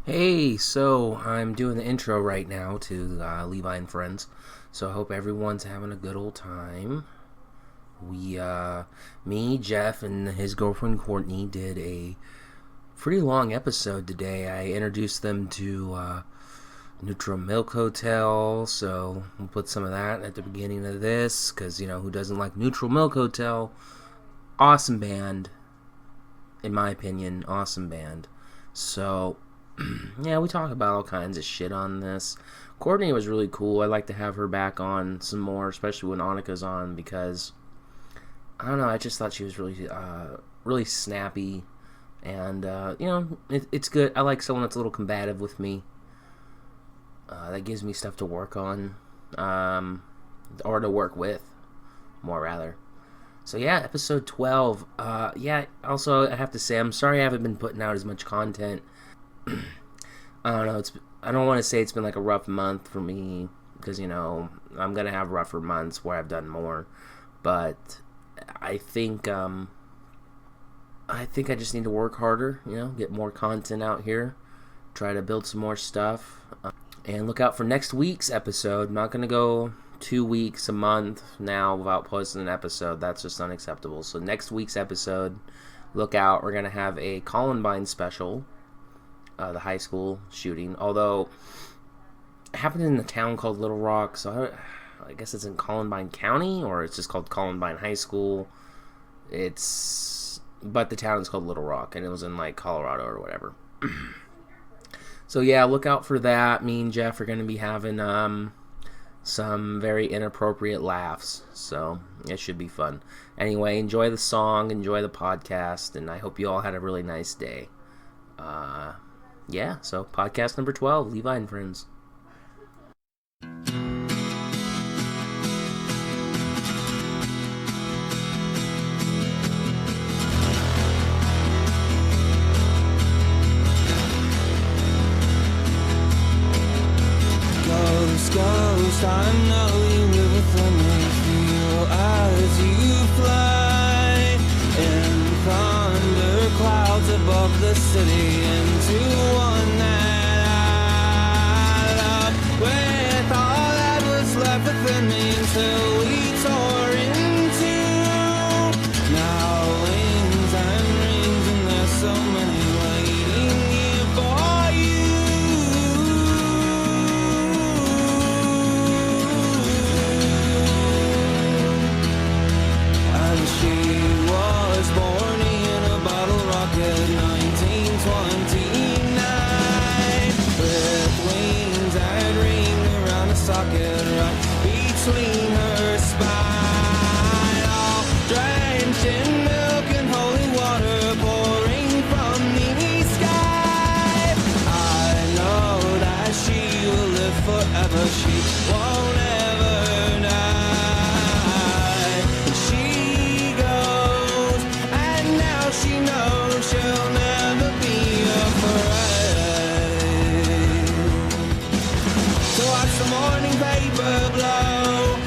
Hey, so I'm doing the intro right now to Levi and Friends. So I hope everyone's having a good old time. Me, Jeff, and his girlfriend Courtney did a pretty long episode today. I introduced them to Neutral Milk Hotel, so we'll put some of that at the beginning of this, because, who doesn't like Neutral Milk Hotel? Awesome band, in my opinion, awesome band. So, yeah, we talk about all kinds of shit on this. Courtney was really cool. I'd like to have her back on some more, especially when Annika's on, because I don't know. I just thought she was really snappy, and it's good. I like someone that's a little combative with me. That gives me stuff to work on, or to work with, more rather. So yeah, episode 12. Also I have to say I'm sorry I haven't been putting out as much content. I don't know. I don't want to say it's been like a rough month for me, because I'm gonna have rougher months where I've done more, but I think I just need to work harder. Get more content out here, try to build some more stuff, and look out for next week's episode. I'm not gonna go 2 weeks, a month now without posting an episode. That's just unacceptable. So next week's episode, look out. We're gonna have a Columbine special. The high school shooting, although it happened in a town called Little Rock, so I guess it's in Columbine County, or it's just called Columbine High School. But the town is called Little Rock, and it was in like Colorado or whatever. So yeah, look out for that. Me and Jeff are going to be having some very inappropriate laughs, so it should be fun. Anyway, enjoy the song, enjoy the podcast, and I hope you all had a really nice day. Yeah, so podcast number 12, Levi and Friends. Ghost, I know you live within me. Feel as you fly in thunder clouds above the city, into one that I love. With all that was left within me until we tore into. Now wings and rings, and there's so many waiting here for you. And she was born in a bottle rocket, 1929, with wings that ring around a socket right between her spine, all drenched in milk and holy water pouring from the sky. I know that she will live forever. She won't ever die. And she goes, and now she knows she'll never be afraid. So watch the morning paper blow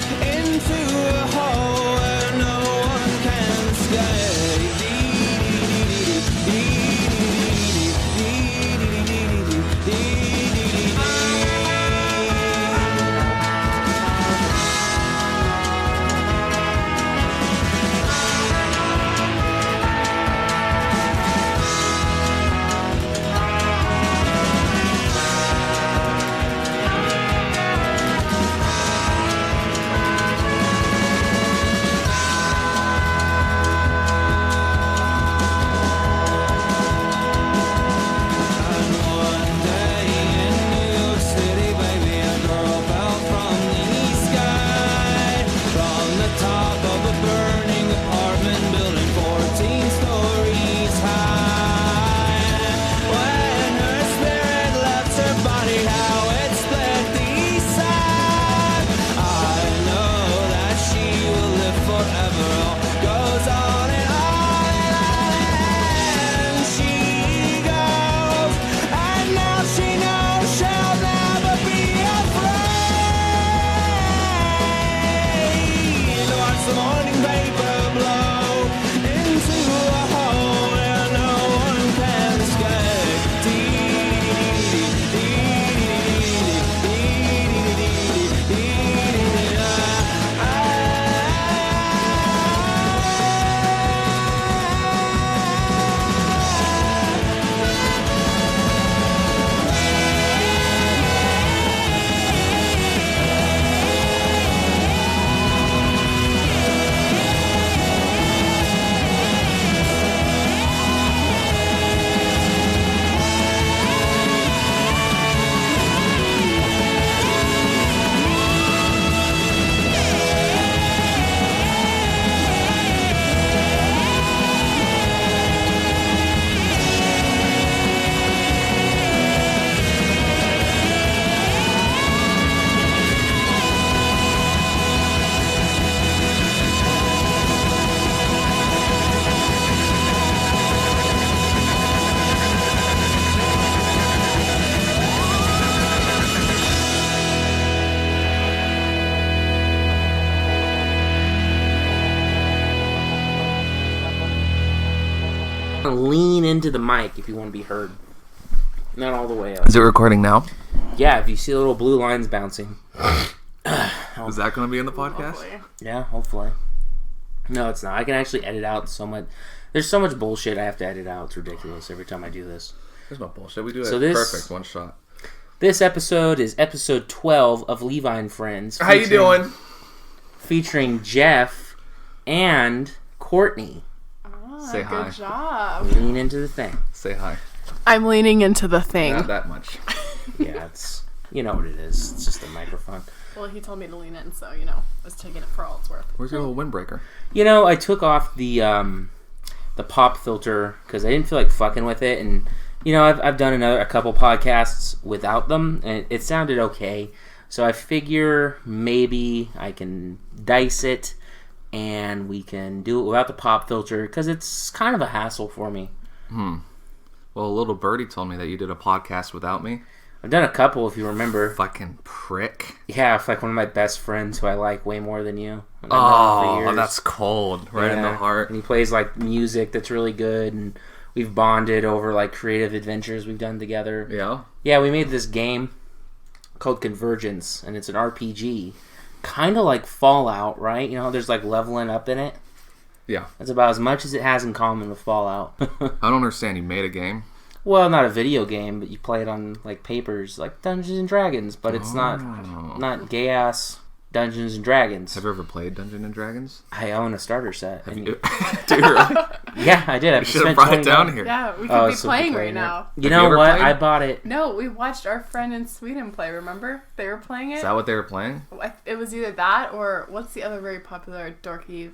lean into the mic if you want to be heard. Not all the way up. Is it recording now? Yeah, if you see the little blue lines bouncing. Is that going to be in the podcast? Hopefully. Yeah, hopefully. No, it's not. I can actually edit out so much. There's so much bullshit I have to edit out. It's ridiculous every time I do this. There's no bullshit. We do So it this- perfect. One shot. This episode is episode 12 of Levi and Friends. How you doing? Featuring Jeff and Courtney. Say hi. Good job. Lean into the thing. Say hi. I'm leaning into the thing. Not that much. Yeah, it's... You know what it is. It's just a microphone. Well, he told me to lean in, so, I was taking it for all it's worth. Where's your little windbreaker? You know, I took off the pop filter because I didn't feel like fucking with it, and I've done a couple podcasts without them, and it sounded okay. So I figure maybe I can dice it, and we can do it without the pop filter because it's kind of a hassle for me. Well, a little birdie told me that you did a podcast without me. I've done a couple, if you remember. Fucking prick. Yeah, it's like one of my best friends who I like way more than you. I've known for Oh, years. that's cold. Right in the Yeah, heart. And he plays like music that's really good, and we've bonded over like creative adventures we've done together. Yeah? Yeah, we made this game called Convergence, and it's an RPG. Kind of like Fallout, right? There's like leveling up in it. Yeah. That's about as much as it has in common with Fallout. I don't understand. You made a game? Well, not a video game, but you play it on like papers, like Dungeons and Dragons, but it's not gay ass Dungeons and Dragons. Have you ever played Dungeons and Dragons? I own a starter set. Have and you? Dude, really? Yeah, I did. I You should have brought it down here. Yeah, we could Oh, be so playing we're right playing now. You Have know you ever what? played? I bought it. No, we watched our friend in Sweden play, remember? They were playing it. Is that what they were playing? It was either that or what's the other very popular dorky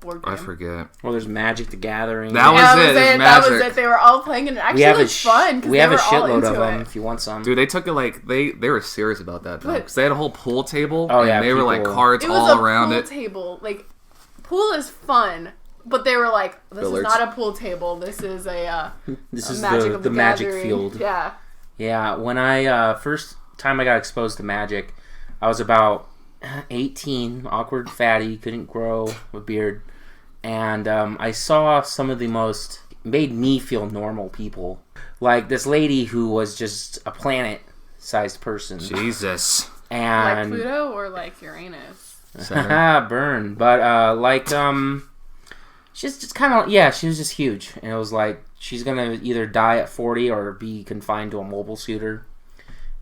board game? I forget. Well, there's Magic the Gathering. That was Yeah, it. It's that was magic. it. They were all playing it. And it actually we have looked fun. 'Cause we they have a were all shitload of into them it. if you want some. Dude, they took it like they were serious about that though, But- because they had a whole pool table. Oh, and yeah, they were like people- cards It was all a around pool it. table. Like, pool is fun, but they were like, "This Billiards. is not a pool table. This is a This a is Magic the of the Magic Gathering." field. Yeah, Yeah, when I first time I got exposed to Magic, I was about 18, awkward fatty, couldn't grow a beard, and I saw some of the most made me feel normal people, like this lady who was just a planet-sized person, Jesus. like and Pluto or like Uranus. Saturn. burn, but she's just kind of she was just huge, and it was like she's gonna either die at 40 or be confined to a mobile scooter.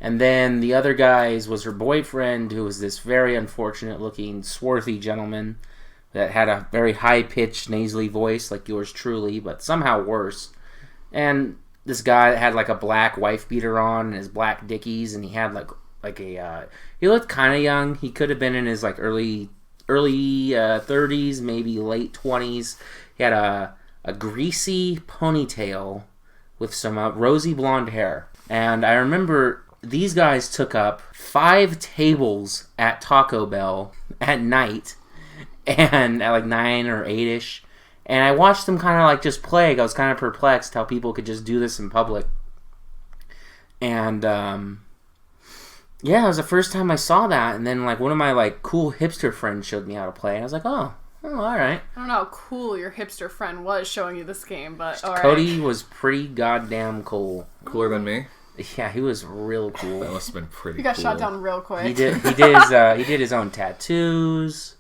And then the other guys was her boyfriend, who was this very unfortunate looking swarthy gentleman that had a very high pitched nasally voice like yours truly, but somehow worse. And this guy that had like a black wife beater on and his black dickies, and he had he looked kind of young. He could have been in his like early 30s, maybe late 20s. He had a greasy ponytail with some rosy blonde hair. And I remember these guys took up 5 tables at Taco Bell at night, and at like 9 or 8ish. And I watched them kind of like just play. I was kind of perplexed how people could just do this in public. And yeah, it was the first time I saw that. And then like one of my like cool hipster friends showed me how to play. And I was like, oh, all right. I don't know how cool your hipster friend was showing you this game, but all right. Cody was pretty goddamn cool. Cooler than me? Yeah, he was real cool. That must have been pretty You got cool. shot down real quick. He did his own tattoos.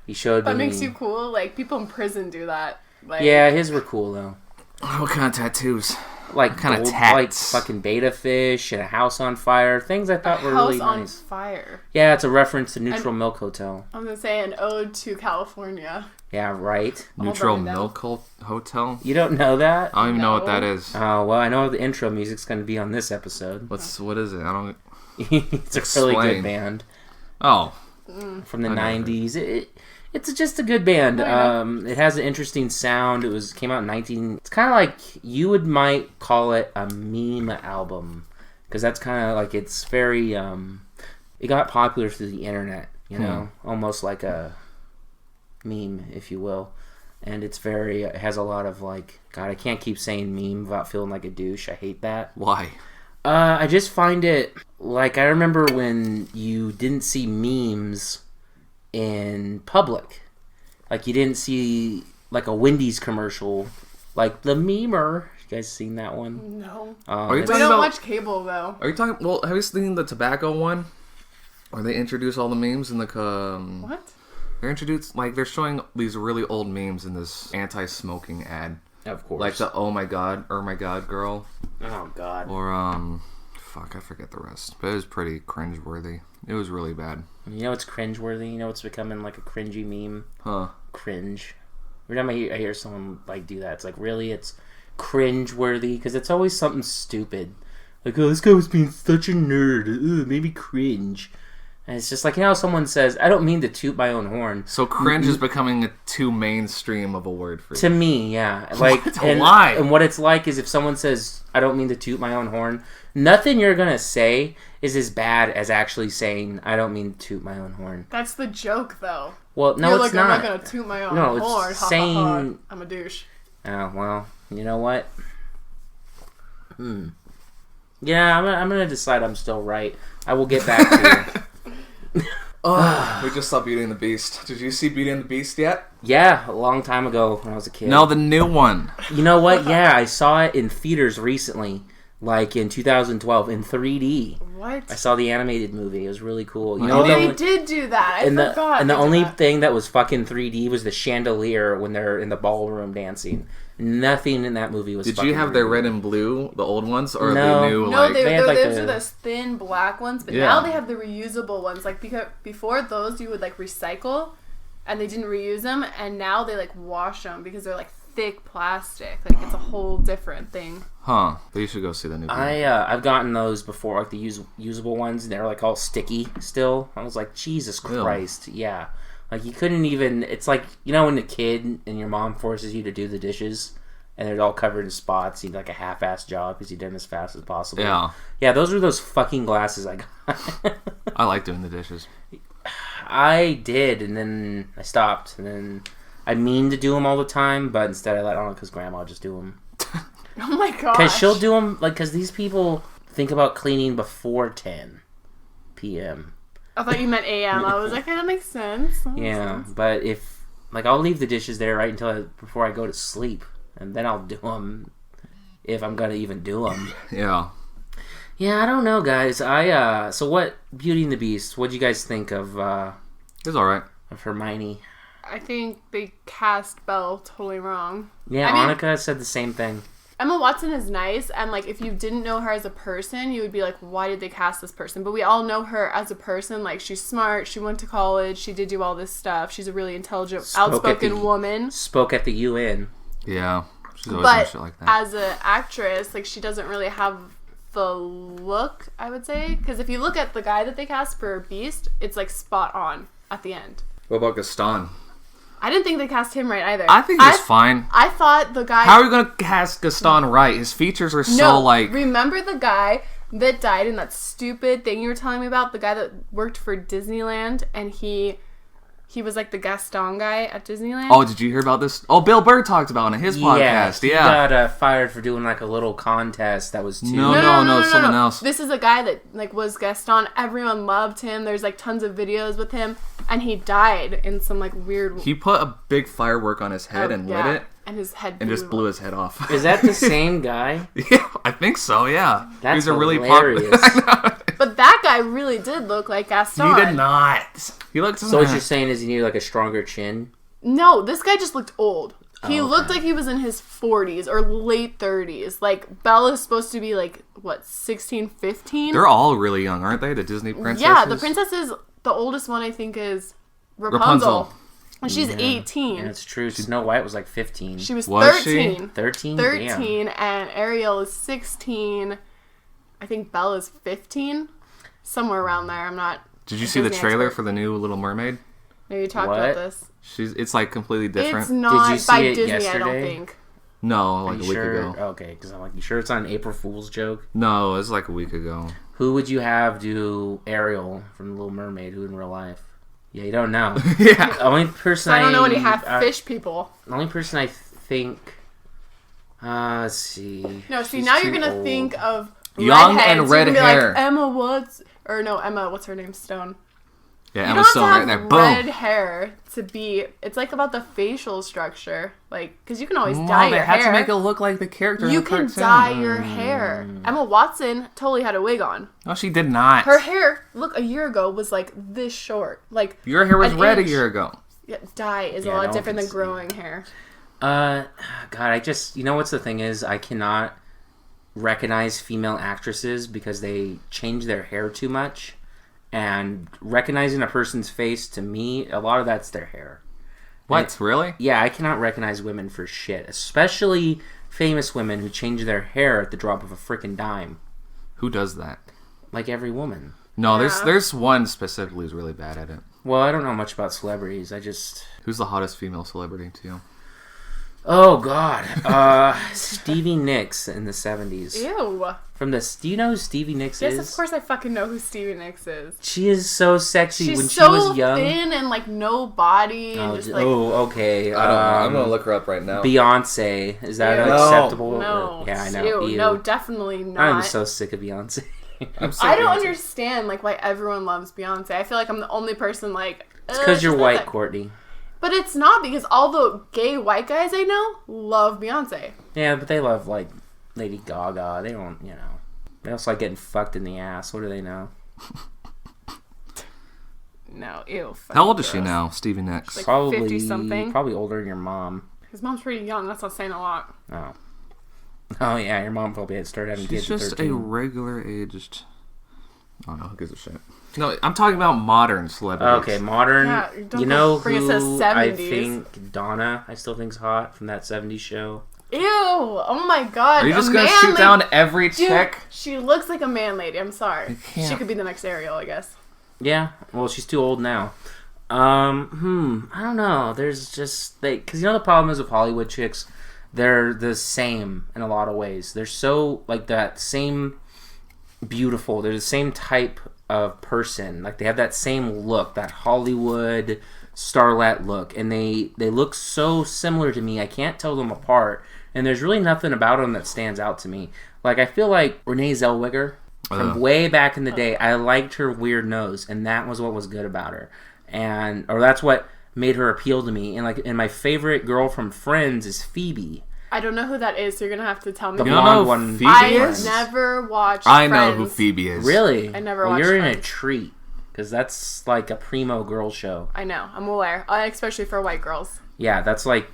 He showed That me. makes you cool. Like, people in prison do that. Like, Yeah, his were cool though. What kind of tattoos? Like kind of gold- tats? like fucking beta fish and a house on fire. Things I thought were House really on nice. Fire. Yeah, it's a reference to Neutral Milk Hotel. I'm gonna say an ode to California. Yeah, right. Neutral burn it down. Milk Hotel? You don't know that? I don't even know what that No. is. Oh well, I know the intro music's going to be on this episode. What is it? I don't. It's a really Explain. good band Oh, from the I know. 90s. It's just a good band. It has an interesting sound. Came out in 19. It's kind of like you might call it a meme album, because that's kind of like it's very. It got popular through the internet, almost like a meme, if you will. And it's very. It has a lot of like. God, I can't keep saying meme without feeling like a douche. I hate that. why? I just find it like I remember when you didn't see memes in public, like you didn't see like a Wendy's commercial Like the memer. You guys seen that one? No. Are you We talking don't about? watch cable though. Are you talking? Well, have you seen the tobacco one? Where they introduce all the memes in the What? they're showing these really old memes in this anti-smoking ad. Of course. Like the oh my god girl. Oh god. Or fuck, I forget the rest. But it was pretty cringeworthy. It was really bad. You know what's cringeworthy? You know what's becoming like a cringy meme? Huh. Cringe. Every time I hear someone like do that, it's like, really? It's cringeworthy? Because it's always something stupid. Like, oh, this guy was being such a nerd. Ugh, made me cringe. And it's just like, you know how someone says, I don't mean to toot my own horn. So cringe is becoming a too mainstream of a word for you. To me, yeah. Like, Why? And what it's like is if someone says, I don't mean to toot my own horn, nothing you're going to say is as bad as actually saying, I don't mean to toot my own horn. That's the joke though. Well, no, You're it's like, not. I'm not gonna toot my own No, it's horn. saying- Ha, ha, ha. I'm a douche. Oh, well, you know what? Yeah, I'm gonna decide I'm still right. I will get back to you. We just saw Beauty and the Beast. Did you see Beauty and the Beast yet? Yeah, a long time ago when I was a kid. No, the new one. You know what? Yeah, I saw it in theaters recently, like in 2012, in 3D. What? I saw the animated movie. It was really cool. You Oh, know, They the, did do that. I and the forgot. and the they did only that. thing that was fucking 3D was the chandelier when they're in the ballroom dancing. Nothing in that movie was. Did fucking you have their 3D. red and blue, the old ones, or No. the new No, like? they had, like, those the- are the thin black ones, but Yeah. now they have the reusable ones. Like before those, you would like recycle, and they didn't reuse them, and now they like wash them because they're like thick plastic. Like it's a whole different thing. Huh? But you should go see the new one. I've gotten those before, like the usable ones, and they're like all sticky still. I was like, Jesus Ew. Christ, yeah. Like you couldn't even. It's like, you know when a kid and your mom forces you to do the dishes, and they're all covered in spots. You do like a half-assed job because you did them as fast as possible. Yeah. Yeah, those were those fucking glasses I got. I like doing the dishes. I did, and then I stopped, and then I mean to do them all the time, but instead I let on because Grandma just do them. Oh my gosh. Because she'll do them, like, because these people think about cleaning before 10 p.m. I thought you meant AM. I was like, that makes sense. That makes Yeah, sense. but if, like, I'll leave the dishes there right until before I go to sleep, and then I'll do them if I'm gonna even do them. Yeah. Yeah, I don't know, guys. So what, Beauty and the Beast, what'd you guys think of It's alright. Hermione? I think they cast Belle totally wrong. Yeah, I mean- Annika said the same thing. Emma Watson is nice, and like if you didn't know her as a person, you would be like, why did they cast this person? But we all know her as a person. Like she's smart, she went to college, she did do all this stuff. She's a really intelligent, outspoken woman. Spoke at the UN. Yeah. She's always doing But shit like that. as an actress, like she doesn't really have the look, I would say. Because if you look at the guy that they cast for Beast, it's like spot on at the end. What about Gaston? I didn't think they cast him right either. I think he's fine. I thought the guy. How are you gonna cast Gaston right? His features are so No, like. remember the guy that died in that stupid thing you were telling me about? The guy that worked for Disneyland, and he was like the Gaston guy at Disneyland. Oh, did you hear about this? Oh, Bill Burr talked about it in his podcast. He Yeah. got fired for doing like a little contest that was too... No, someone else. This is a guy that like was Gaston. Everyone loved him. There's like tons of videos with him, and he died in some like weird. He put a big firework on his head and lit it, and his head and just blew up. his head off. Is that the same guy? Yeah, I think so. Yeah, That's he's a really hilarious. But that guy really did look like Gaston. He did not. He looked. So what you're saying is you need like a stronger chin? No, this guy just looked old. He Oh, okay. looked like he was in his 40s or late 30s. Like, Belle is supposed to be, like, what, 16, 15? They're all really young, aren't they? The Disney princesses. Yeah, the princesses, the oldest one, I think, is Rapunzel. And she's 18. Yeah, it's true. Snow White was like 15. She was Was she? 13. 13? 13, and Ariel is 16. I think Belle is 15. Somewhere around there. I'm not... Did you see the Disney trailer expert. for the new Little Mermaid? No, you talked What? about this. It's like completely different. It's not Did you see by it Disney, I don't yesterday? think. No, Are like a you week sure? ago. Okay, because I'm like, you sure it's not an April Fool's joke? No, it's like a week ago. Who would you have do Ariel from The Little Mermaid, who in real life? Yeah, you don't know. Yeah. The only person I don't know any half fish people. The only person I think... let's see. No, see, She's now you're too gonna old. think of Young redheads. and You're red gonna be hair. Like, Emma Woods, or no, Emma. What's her name? Stone. Yeah, You Emma don't Stone have right to there. have Boom. red hair to be. It's like about the facial structure, like because you can always No, dye they your had hair. to make it look like the character. You in the can cartoon. dye your hair. Emma Watson totally had a wig on. No, she did not. Her hair, look, a year ago was like this short. Like Your hair was an red inch. a year ago. Yeah, dye is Yeah, a lot no different one than can growing hair. God, I just, what's the thing is, I cannot recognize female actresses because they change their hair too much. And recognizing a person's face, to me, a lot of that's their hair. What? Really? Yeah, I cannot recognize women for shit. Especially famous women who change their hair at the drop of a freaking dime. Who does that? Like every woman. No, Yeah. there's one specifically who's really bad at it. Well, I don't know much about celebrities. Who's the hottest female celebrity to you? Oh, God. Stevie Nicks in the 70s. Ew. Do you know who Stevie Nicks Yes, is? of course I fucking know who Stevie Nicks is. She is so sexy She's when so she was young. thin and like no body and just like Okay. I don't know. I'm gonna look her up right now. Beyonce. Is that Ew. acceptable? no. Yeah, I know. Ew. No, definitely not. I'm so sick of Beyonce. I'm so I don't Beyonce. understand like why everyone loves Beyonce. I feel like I'm the only person like. It's because you're she's not white, that- Courtney. But it's not because all the gay white guys I know love Beyonce. Yeah, but they love, like, Lady Gaga. They don't, They also like getting fucked in the ass. What do they know? No, ew. How old is she gross. now, Stevie Nicks? Like Probably 50-something. Probably older than your mom. His mom's pretty young. That's not saying a lot. Oh. Oh, yeah, your mom probably had started having She's kids at just 13. a regular aged. I don't know. Who gives a shit? No, I'm talking about modern celebrities. Okay, modern. Yeah, don't you know bring us to who I 70s. think Donna, I still think's hot from that 70s show. Ew! Oh my god. Are you just a gonna man shoot lady- down every Dude, chick? she looks like a man lady. I'm sorry. can't. She could be the next Ariel, I guess. Yeah, well, she's too old now. I don't know. There's just because the problem is with Hollywood chicks, they're the same in a lot of ways. They're so like that same beautiful. They're the same type of person. Like they have that same look, that Hollywood starlet look, and they look so similar to me. I can't tell them apart, and there's really nothing about them that stands out to me. Like I feel like Renee Zellweger from way back in the day. I liked her weird nose, and that was what was good about her, or that's what made her appeal to me. And my favorite girl from Friends is Phoebe. I don't know who that is, so you're gonna have to tell me. The You don't blonde know one. Phoebe I is? never watched I know who Friends. Phoebe is. Really? I never well, watched you're in a Friends. treat, because that's like a primo girl show. I know. I'm aware. Especially for white girls. Yeah, that's like,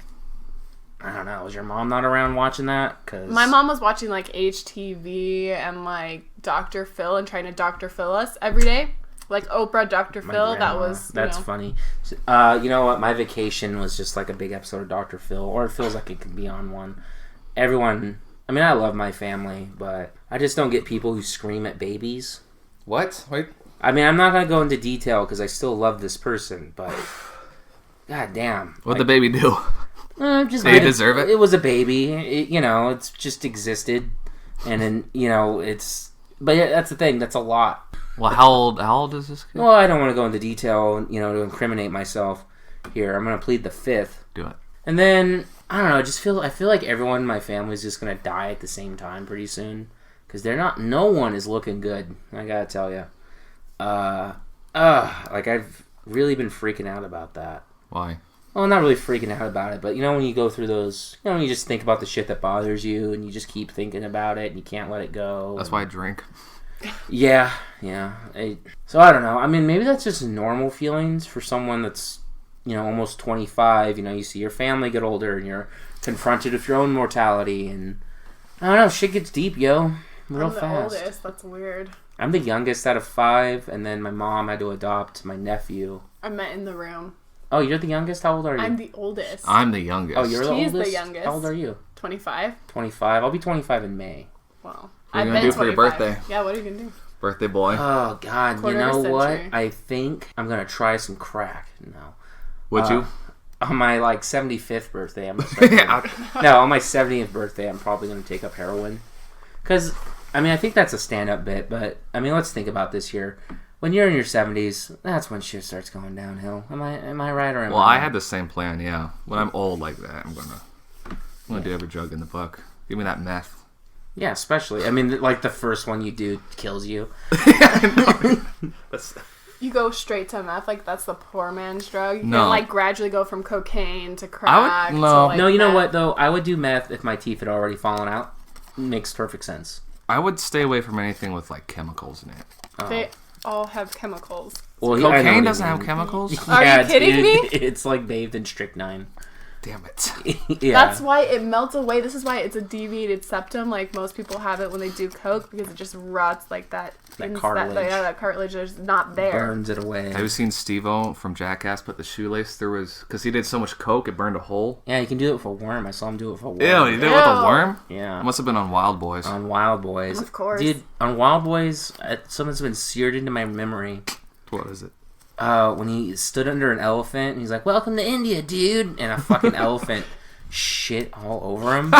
I don't know. Was your mom not around watching that? Cause My mom was watching like HTV and like Dr. Phil and trying to Dr. Phil us every day. Like Oprah, Dr. my Phil. That grandma. was. That's you know. funny. You know what? My vacation was just like a big episode of Dr. Phil, or it feels like it could be on one. Everyone. I mean, I love my family, but I just don't get people who scream at babies. What? Wait. I mean, I'm not gonna go into detail because I still love this person, but god damn. What'd the baby do? Just Did he deserve it? It was a baby. It's just existed, and then it's. But yeah, that's the thing. That's a lot. Well, how old is this kid? Well, I don't want to go into detail, to incriminate myself here. I'm gonna plead the fifth, Do it. and then I don't know. I feel like everyone in my family is just gonna die at the same time pretty soon because no one is looking good. I gotta tell you. Like I've really been freaking out about that. Why? Well, not really freaking out about it, but when you go through those, you just think about the shit that bothers you, and you just keep thinking about it, and you can't let it go. That's why I drink. Yeah. So I don't know. I mean, maybe that's just normal feelings for someone that's, almost 25. You see your family get older, and you're confronted with your own mortality, and I don't know, shit gets deep, yo, real I'm the fast. oldest. That's weird. I'm the youngest out of 5, and then my mom had to adopt my nephew. I met in the room. Oh, you're the youngest? How old are you? I'm the oldest. I'm the youngest. Oh, you're the He's the oldest? youngest. How old are you? 25. 25. I'll be 25 in May. Wow. What are you gonna do for your birthday? Yeah, what are you gonna do? Birthday boy. Oh, God. Quarter you of a know what? century. I think I'm going to try some crack. No. Would you? On my, 75th birthday, I'm Yeah. No, on my 70th birthday, I'm probably going to take up heroin. Because, I think that's a stand-up bit, but, let's think about this here. When you're in your 70s, that's when shit starts going downhill. Am I right or am Well, I I wrong? had the same plan. Yeah. When I'm old like that, I'm gonna do every drug in the book. Give me that meth. Yeah, especially. The first one you do kills you. That's you go straight to meth, like that's the poor man's drug. You No. can like gradually go from cocaine to crack. no. to, like, No, you know meth. what though? I would do meth if my teeth had already fallen out. Makes perfect sense. I would stay away from anything with like chemicals in it. They all have chemicals. Well, I know what Cocaine you doesn't mean. have chemicals? Are you kidding me? It's like bathed in strychnine. Damn it. Yeah. That's why it melts away. This is why it's a deviated septum. Like most people have it when they do coke because it just rots like that. cartilage. That cartilage is not there. burns it away. Have you seen Steve-O from Jackass put the shoelace through his... Because he did so much coke, it burned a hole? Yeah, you can do it with a worm. I saw him do it with a worm. Ew, he did it with a Ew. worm? Yeah. It must have been on Wild Boys. On Wild Boys. Of course. Dude, on Wild Boys, something's been seared into my memory. What is it? When he stood under an elephant and he's like, "Welcome to India, dude," and a fucking elephant shit all over him,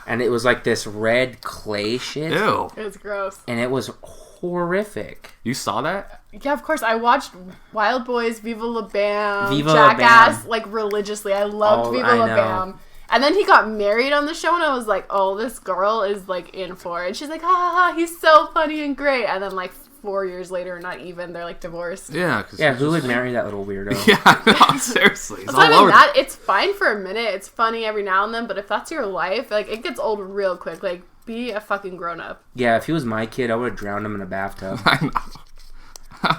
and it was like this red clay shit, Ew. It's gross. and it was horrific. You saw that? Yeah, of course. I watched Wild Boys, Viva La Bam, Viva La Jackass, Bam. like religiously. I loved Oh, Viva I La know. Bam. And then he got married on the show, and I was like, "Oh, this girl is like in for it." And she's like, "Ha ha ha, he's so funny and great." And then like 4 years later, not even, they're like divorced. Yeah. Cause Yeah, it's who just- would marry that little weirdo? Yeah, no, seriously. It's So all I mean, over. that it's fine for a minute. It's funny every now and then, but if that's your life, like it gets old real quick. Like, be a fucking grown up. Yeah, if he was my kid, I would have drowned him in a bathtub. I know.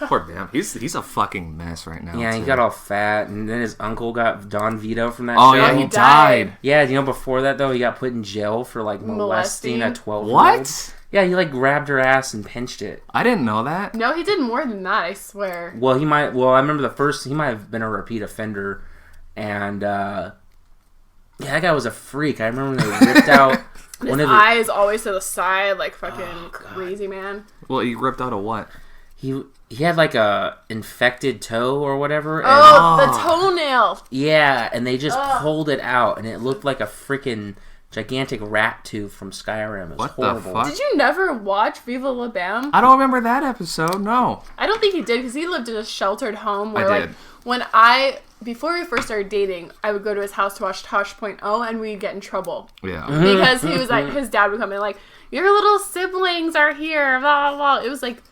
Poor Bam. He's a fucking mess right now. Yeah, he too. got all fat, and then his uncle got Don Vito from that Oh show. yeah, he he died. died. Yeah, you know, before that, though, he got put in jail for, like, molesting a 12-year-old. What? Yeah, he, like, grabbed her ass and pinched it. I didn't know that. No, he did more than that. I swear. Well, I remember he might have been a repeat offender, and, yeah, that guy was a freak. I remember when they ripped out His one of eyes always to the side, like fucking crazy man. Well, he ripped out a what? he had, like, a infected toe or whatever, and, Oh, the toenail. yeah, and they just pulled it out, and it looked like a freaking gigantic rat tooth from Skyrim. It was What the horrible. fuck? Did you never watch Viva La Bam? I don't remember that episode. No. I don't think he did because he lived in a sheltered home where, I like, did. before we first started dating, I would go to his house to watch Tosh.0 and we'd get in trouble. Yeah. Because he was like, his dad would come in like, "Your little siblings are here, blah, blah, blah." It was like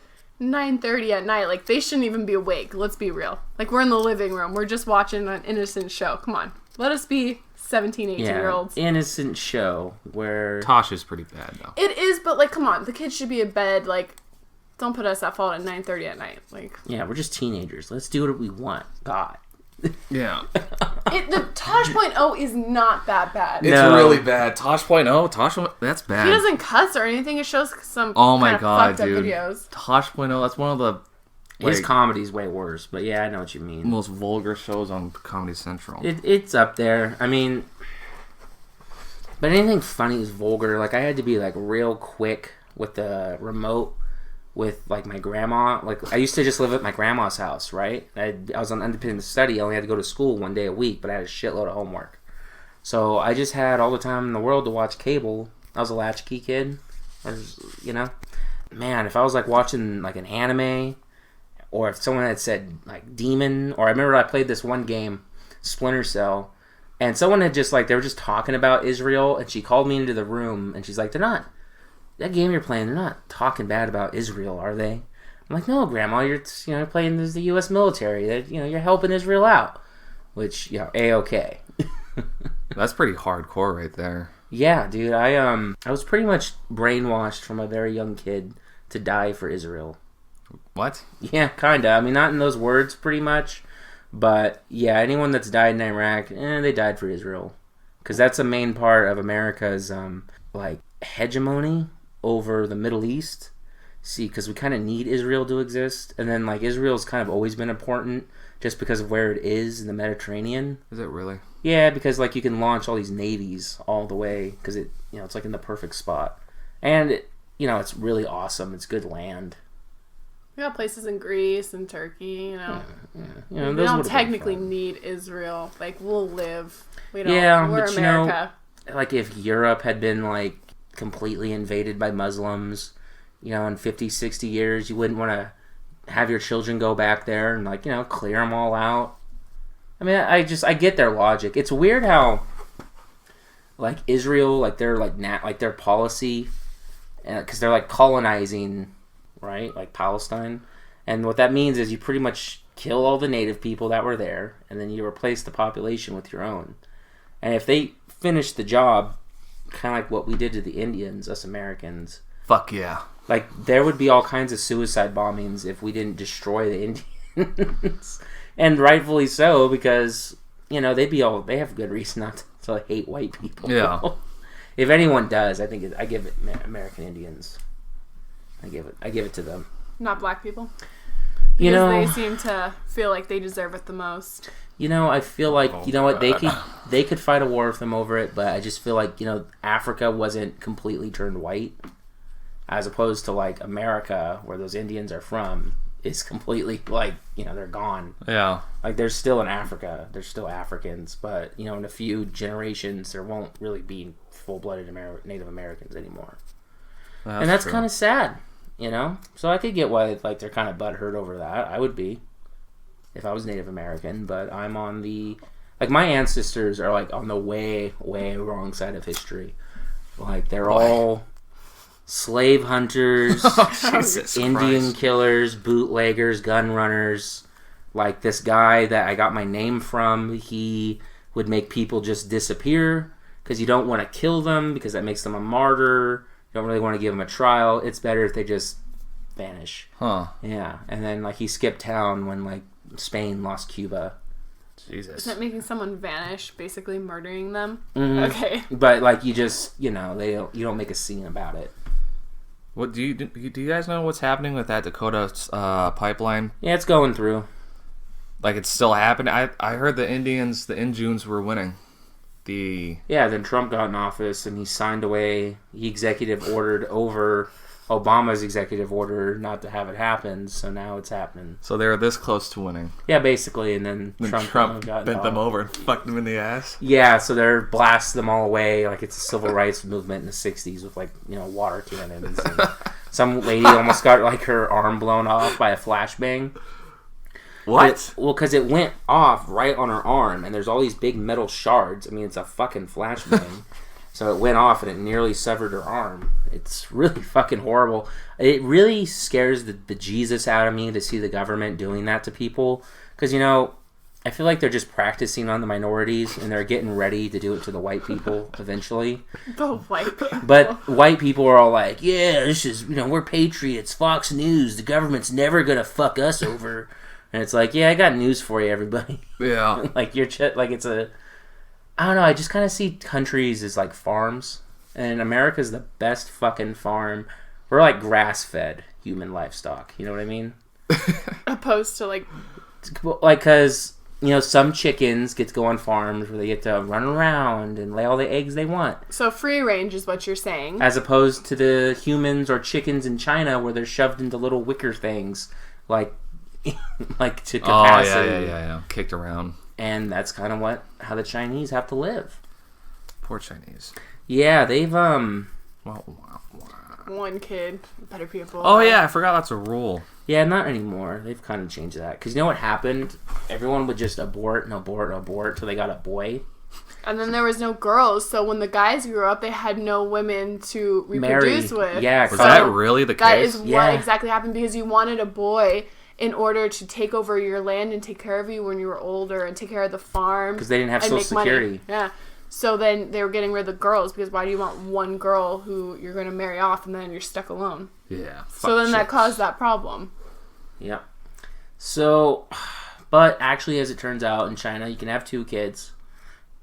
9:30 at night. Like, they shouldn't even be awake. Let's be real. Like, we're in the living room. We're just watching an innocent show. Come on. Let us be 17, 18-year-olds. Innocent show where Tosh is pretty bad though. It is, but, like, come on. The kids should be in bed. Like, don't put us at fault at 9:30 at night. Like, yeah, we're just teenagers. Let's do what we want. God. Yeah. the Tosh.0 is not that bad. It's No. really bad. Tosh.0. that's bad. He doesn't cuss or anything. It shows some Oh my kind of god, fucked up dude. videos. Tosh.0, that's one of the His like, comedy's way worse, but yeah, I know what you mean. most vulgar shows on Comedy Central. It's up there. I mean, but anything funny is vulgar. Like, I had to be, like, real quick with the remote with, like, my grandma. Like, I used to just live at my grandma's house, right? I was on independent study. I only had to go to school one day a week, but I had a shitload of homework. So I just had all the time in the world to watch cable. I was a latchkey kid. You know? Man, if I was, like, watching, like, an anime, or if someone had said, like, Demon, or I remember I played this one game, Splinter Cell, and someone had just, like, they were just talking about Israel, and she called me into the room, and she's like, that game you're playing, they're not talking bad about Israel, are they? I'm like, no, Grandma, you're, playing as the U.S. military, that, you're helping Israel out, which, A-okay. That's pretty hardcore right there. Yeah, dude, I was pretty much brainwashed from a very young kid to die for Israel. What? Yeah, kinda. I mean, not in those words, pretty much. But, yeah, anyone that's died in Iraq, they died for Israel. Because that's a main part of America's, hegemony over the Middle East. See, because we kind of need Israel to exist. And then, Israel's kind of always been important just because of where it is in the Mediterranean. Is it really? Yeah, because, you can launch all these navies all the way. Because, it's, in the perfect spot. And, it's really awesome. It's good land. We got places in Greece and Turkey, We we those don't would've been technically fun. need Israel. Like, we'll live. We don't. Yeah, we're but America. If Europe had been, completely invaded by Muslims, in 50, 60 years, you wouldn't want to have your children go back there and, clear them all out. I mean, I get their logic. It's weird how, Israel, their policy, because they're, colonizing, right? Palestine. And what that means is you pretty much kill all the native people that were there, and then you replace the population with your own. And if they finish the job, kind of like what we did to the Indians, us Americans, Fuck yeah. like there would be all kinds of suicide bombings if we didn't destroy the Indians. And rightfully so, because, you know, they have good reason not to hate white people. Yeah. If anyone does, I think I give it American Indians. I give it to them. Not black people. You Because know, they seem to feel like they deserve it the most. you know, I feel like, you know what, they could fight a war with them over it, but I just feel like, you know, Africa wasn't completely turned white, as opposed to like America, where those Indians are from, is completely like, you know, they're gone. Yeah. Like they're still in Africa, they're still Africans, but you know, in a few generations, there won't really be full-blooded Native Americans anymore, and that's kind of sad. You know, so I could get why like they're kind of butthurt over that. I would be, if I was Native American, but I'm on the, like my ancestors are like on the way wrong side of history. Like they're all slave hunters, Jesus Indian Christ. killers, bootleggers, gun runners. Like this guy that I got my name from, he would make people just disappear because you don't want to kill them because that makes them a martyr. You don't really want to give them a trial. It's better if they just vanish. Huh. Yeah, and then like he skipped town when like Spain lost Cuba. Jesus. Isn't it making someone vanish, basically murdering them? Mhm. Okay. But like you just, you know, you don't make a scene about it. What do you guys know what's happening with that Dakota pipeline? Yeah, it's going through. Like it's still happening. I heard the Injunes were winning. Then Trump got in office and he signed away. He executive ordered over Obama's executive order not to have it happen. So now it's happening. So they were this close to winning. Yeah, basically, and then Trump got bent them involved. over and fucked them in the ass. Yeah, so they're blasting them all away like it's a civil rights movement in the '60s with like, you know, water cannons. And some lady almost got like her arm blown off by a flashbang. What? Well, because it went off right on her arm, and there's all these big metal shards. I mean, it's a fucking flashbang. So it went off, and it nearly severed her arm. It's really fucking horrible. It really scares the Jesus out of me to see the government doing that to people. Because, you know, I feel like they're just practicing on the minorities, and they're getting ready to do it to the white people eventually. The white people. But white people are all like, yeah, this is, you know, we're patriots, Fox News, the government's never gonna fuck us over. And it's like, yeah, I got news for you, everybody. Yeah. Like, like it's a, I don't know, I just kind of see countries as like farms. And America's the best fucking farm. We're like grass-fed human livestock. You know what I mean? Opposed to like Because, you know, some chickens get to go on farms where they get to run around and lay all the eggs they want. so free range is what you're saying. As opposed to the humans or chickens in China where they're shoved into little wicker things like like to capacity. Oh, yeah. Kicked around. And that's kind of how the Chinese have to live. Poor Chinese. Yeah, they've Wow. One kid, better people. Oh, yeah, I forgot that's a rule. yeah, not anymore. They've kind of changed that. Because you know what happened? Everyone would just abort till they got a boy. And then there was no girls, so when the guys grew up, they had no women to reproduce with. Yeah, Was that really the That case? is Yeah. what exactly happened because you wanted a boy in order to take over your land and take care of you when you were older and take care of the farm. because they didn't have and Social make Security. money. Yeah. So then they were getting rid of the girls because why do you want one girl who you're going to marry off and then you're stuck alone? Yeah. So then that caused that problem. Yep. So, but actually, as it turns out, in China, you can have 2 kids.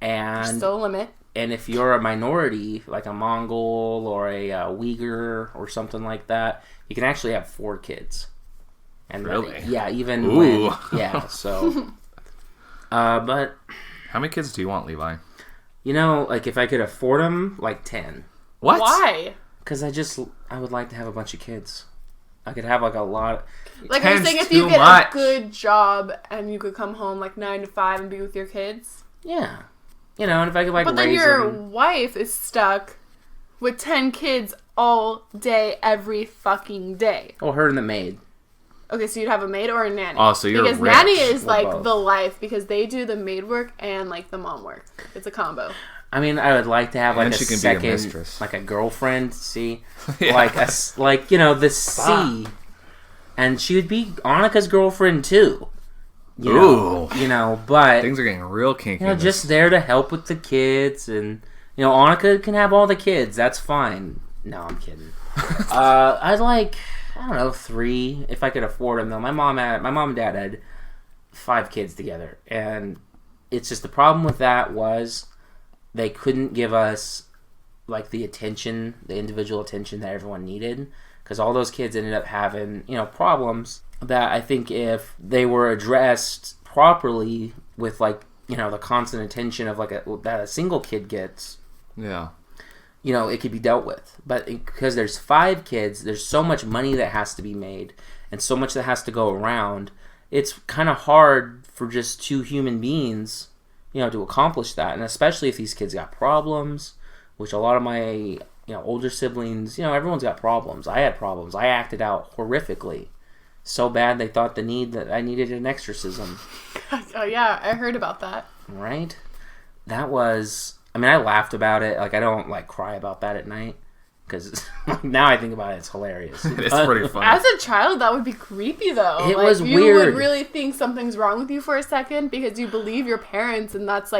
And Still a limit. And if you're a minority, like a Mongol or a Uyghur or something like that, you can actually have 4 kids. And Really? Yeah, even Ooh. when... Yeah, so... but, How many kids do you want, Levi? you know, like, if I could afford them, like 10. What? Why? Because I would like to have a bunch of kids. I could have, like, a lot... Like, are you 10's saying if you too get much. a good job and you could come home like 9 to 5 and be with your kids? Yeah. You know, and if I could, like, But then raise your them... wife is stuck with 10 kids all day, every fucking day. Oh, her and the maid. Okay, so you'd have a maid or a nanny. Oh, so you're because rich. nanny is Or like both. the life because they do the maid work and like the mom work. It's a combo. I mean, I would like to have, like, And a she can be your second... mistress. Like, a girlfriend, see? Yeah. Like, you know, the sea... and she would be Annika's girlfriend too. Ooh. But Things are getting real kinky. just there to help with the kids, and Annika can have all the kids. That's fine. No, I'm kidding. I'd like, I don't know, 3 if I could afford them though. My mom and dad had 5 kids together, and it's just the problem with that was they couldn't give us like the individual attention that everyone needed, because all those kids ended up having problems that I think if they were addressed properly with like the constant attention of that a single kid gets, it could be dealt with. But because there's 5 kids, there's so much money that has to be made and so much that has to go around. It's kind of hard for just 2 human beings, to accomplish that. And especially if these kids got problems, which a lot of my, older siblings, everyone's got problems. I had problems. I acted out horrifically. So bad they thought that I needed an exorcism. Oh yeah, I heard about that. Right? That was... I laughed about it. Like, I don't, cry about that at night. Because now I think about it, it's hilarious. It's pretty funny. As a child, that would be creepy, though. It was you weird. You would really think something's wrong with you for a second because you believe your parents, and that's,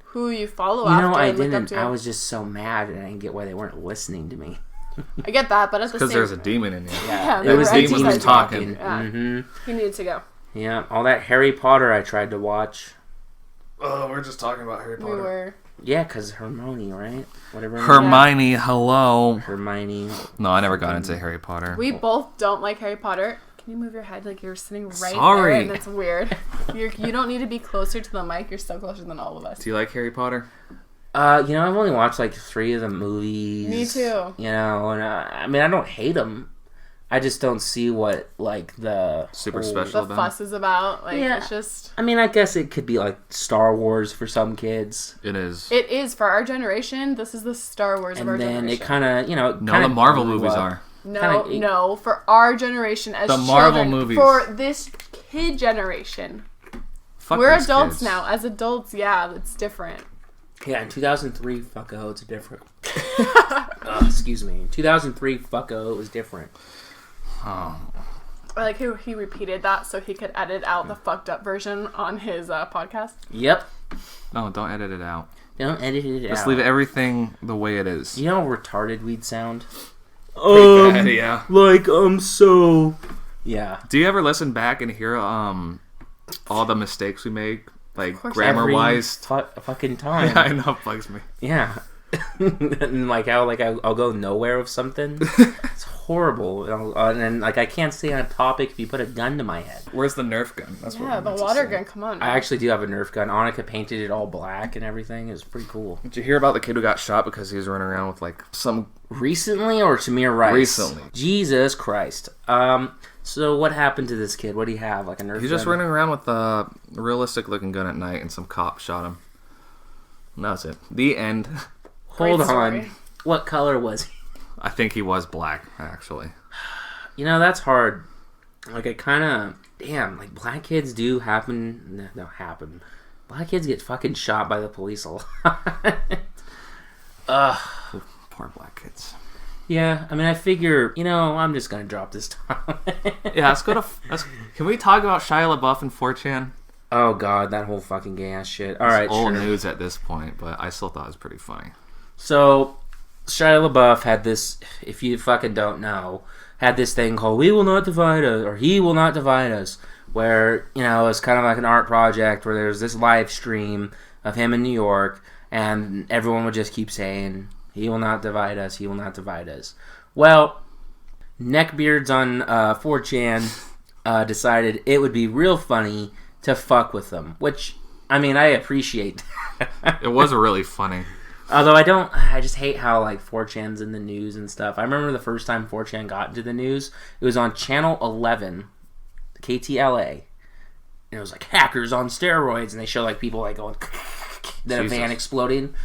who you follow after. I and look didn't. up to. I was just so mad, and I didn't get why they weren't listening to me. I get that, but at the same... Because there's a demon in you. Yeah, it was the demon demon talking. Yeah. Mm-hmm. He needed to go. Yeah, all that Harry Potter I tried to watch. Oh, we're just talking about Harry We were... Yeah, because Hermione, right? Whatever. Hermione, hello. Hermione. No, I never got into Harry Potter. We both don't like Harry Potter. Can you move your head like you're sitting right Sorry. there? And that's weird. You don't need to be closer to the mic. You're so closer than all of us. Do you like Harry Potter? I've only watched 3 of the movies. Me too. And I don't hate them. I just don't see what the Super whole- special The about fuss is about. Yeah. It's just... I guess it could be Star Wars for some kids. It is. It is. For our generation, this is the Star Wars of our And then generation. it kind of, No, the Marvel movies are. No, for our generation as The children. Marvel movies. For this kid generation. Fuck We're these adults kids. now. As adults, yeah, it's different. Yeah, in 2003, fucko, it's different. Excuse me. In 2003, fucko, it was different. Oh. I like how he repeated that so he could edit out the fucked up version on his podcast. Yep. No, don't edit it out. Don't edit it out. Just leave everything the way it is. You know how retarded we'd sound? Bad, yeah. So... Yeah. Do you ever listen back and hear all the mistakes we make? course. Grammar-wise? Fucking time. Yeah, I know, it bugs me. Yeah. And how I'll go nowhere with something. It's horrible. And then I can't stay on a topic if you put a gun to my head. Where's the Nerf gun? That's Yeah, the water gun, come on. I actually do have a Nerf gun. Annika painted it all black and everything. It was pretty cool. Did you hear about the kid who got shot because he was running around with some... Recently or Tamir Rice? Recently. Jesus Christ. So what happened to this kid? What do you have? A Nerf gun? He's just running around with a realistic looking gun at night and some cop shot him. And that's it. The end. Hold Great on. story. What color was he? I think he was black, actually. That's hard. It kind of... Damn, black kids do happen... No, happen. Black kids get fucking shot by the police a lot. Ugh. Poor black kids. Yeah, I figure, I'm just going to drop this topic. Yeah, let's go to... Can we talk about Shia LaBeouf and 4chan? Oh, God, that whole fucking gay-ass shit. All right, It's old sure. news at this point, but I still thought it was pretty funny. So, Shia LaBeouf had this, if you fucking don't know, had this thing called We Will Not Divide Us, or He Will Not Divide Us, where, it's kind of like an art project where there's this live stream of him in New York, and everyone would just keep saying, He will not divide us, He will not divide us. Well, neckbeards on 4chan decided it would be real funny to fuck with them, which, I appreciate that. It was really funny. Although I just hate how 4chan's in the news and stuff. I remember the first time 4chan got into the news, it was on Channel 11, KTLA, and it was hackers on steroids, and they show people going, then a van exploding.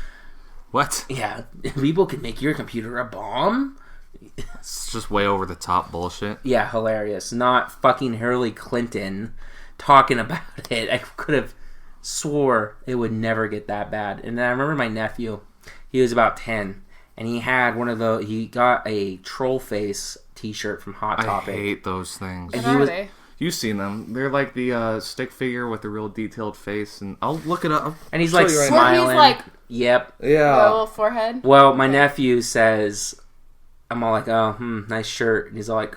What? Yeah, people can make your computer a bomb. It's just way over the top bullshit. Yeah, hilarious. Not fucking Hillary Clinton talking about it. I could have swore it would never get that bad. And then I remember my nephew, he was about 10, and he had he got a troll face T-shirt from Hot Topic. I hate those things. And What are they? You've seen them. They're like the stick figure with the real detailed face, and I'll look it up. And he's Show like you right smiling. Where he's like, yep. a Yeah. little forehead. Well, my nephew says, I'm all like, oh, nice shirt. And he's all like,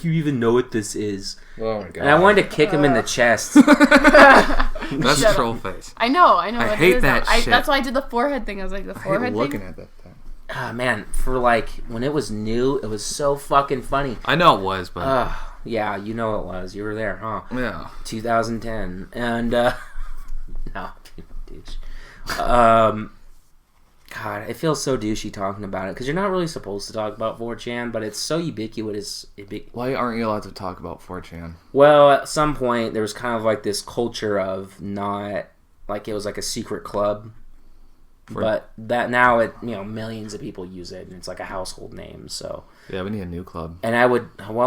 you even know what this is. Oh my god. And I wanted to kick him in the chest. That's Shut troll face. I know. I what it hate is that now. shit. That's why I did the forehead thing. I was like, the I forehead hate looking thing? at that thing. Ah, man, for like, when it was new, it was so fucking funny. I know it was, but Yeah, you know it was. You were there, huh? yeah. 2010. And, no, douche. God, it feels so douchey talking about it because you're not really supposed to talk about 4chan, but it's so ubiquitous. Why aren't you allowed to talk about 4chan? Well, at some point, there was kind of like this culture of not, like it was like a secret club. But that now, millions of people use it, and it's like a household name, so... Yeah, we need a new club. And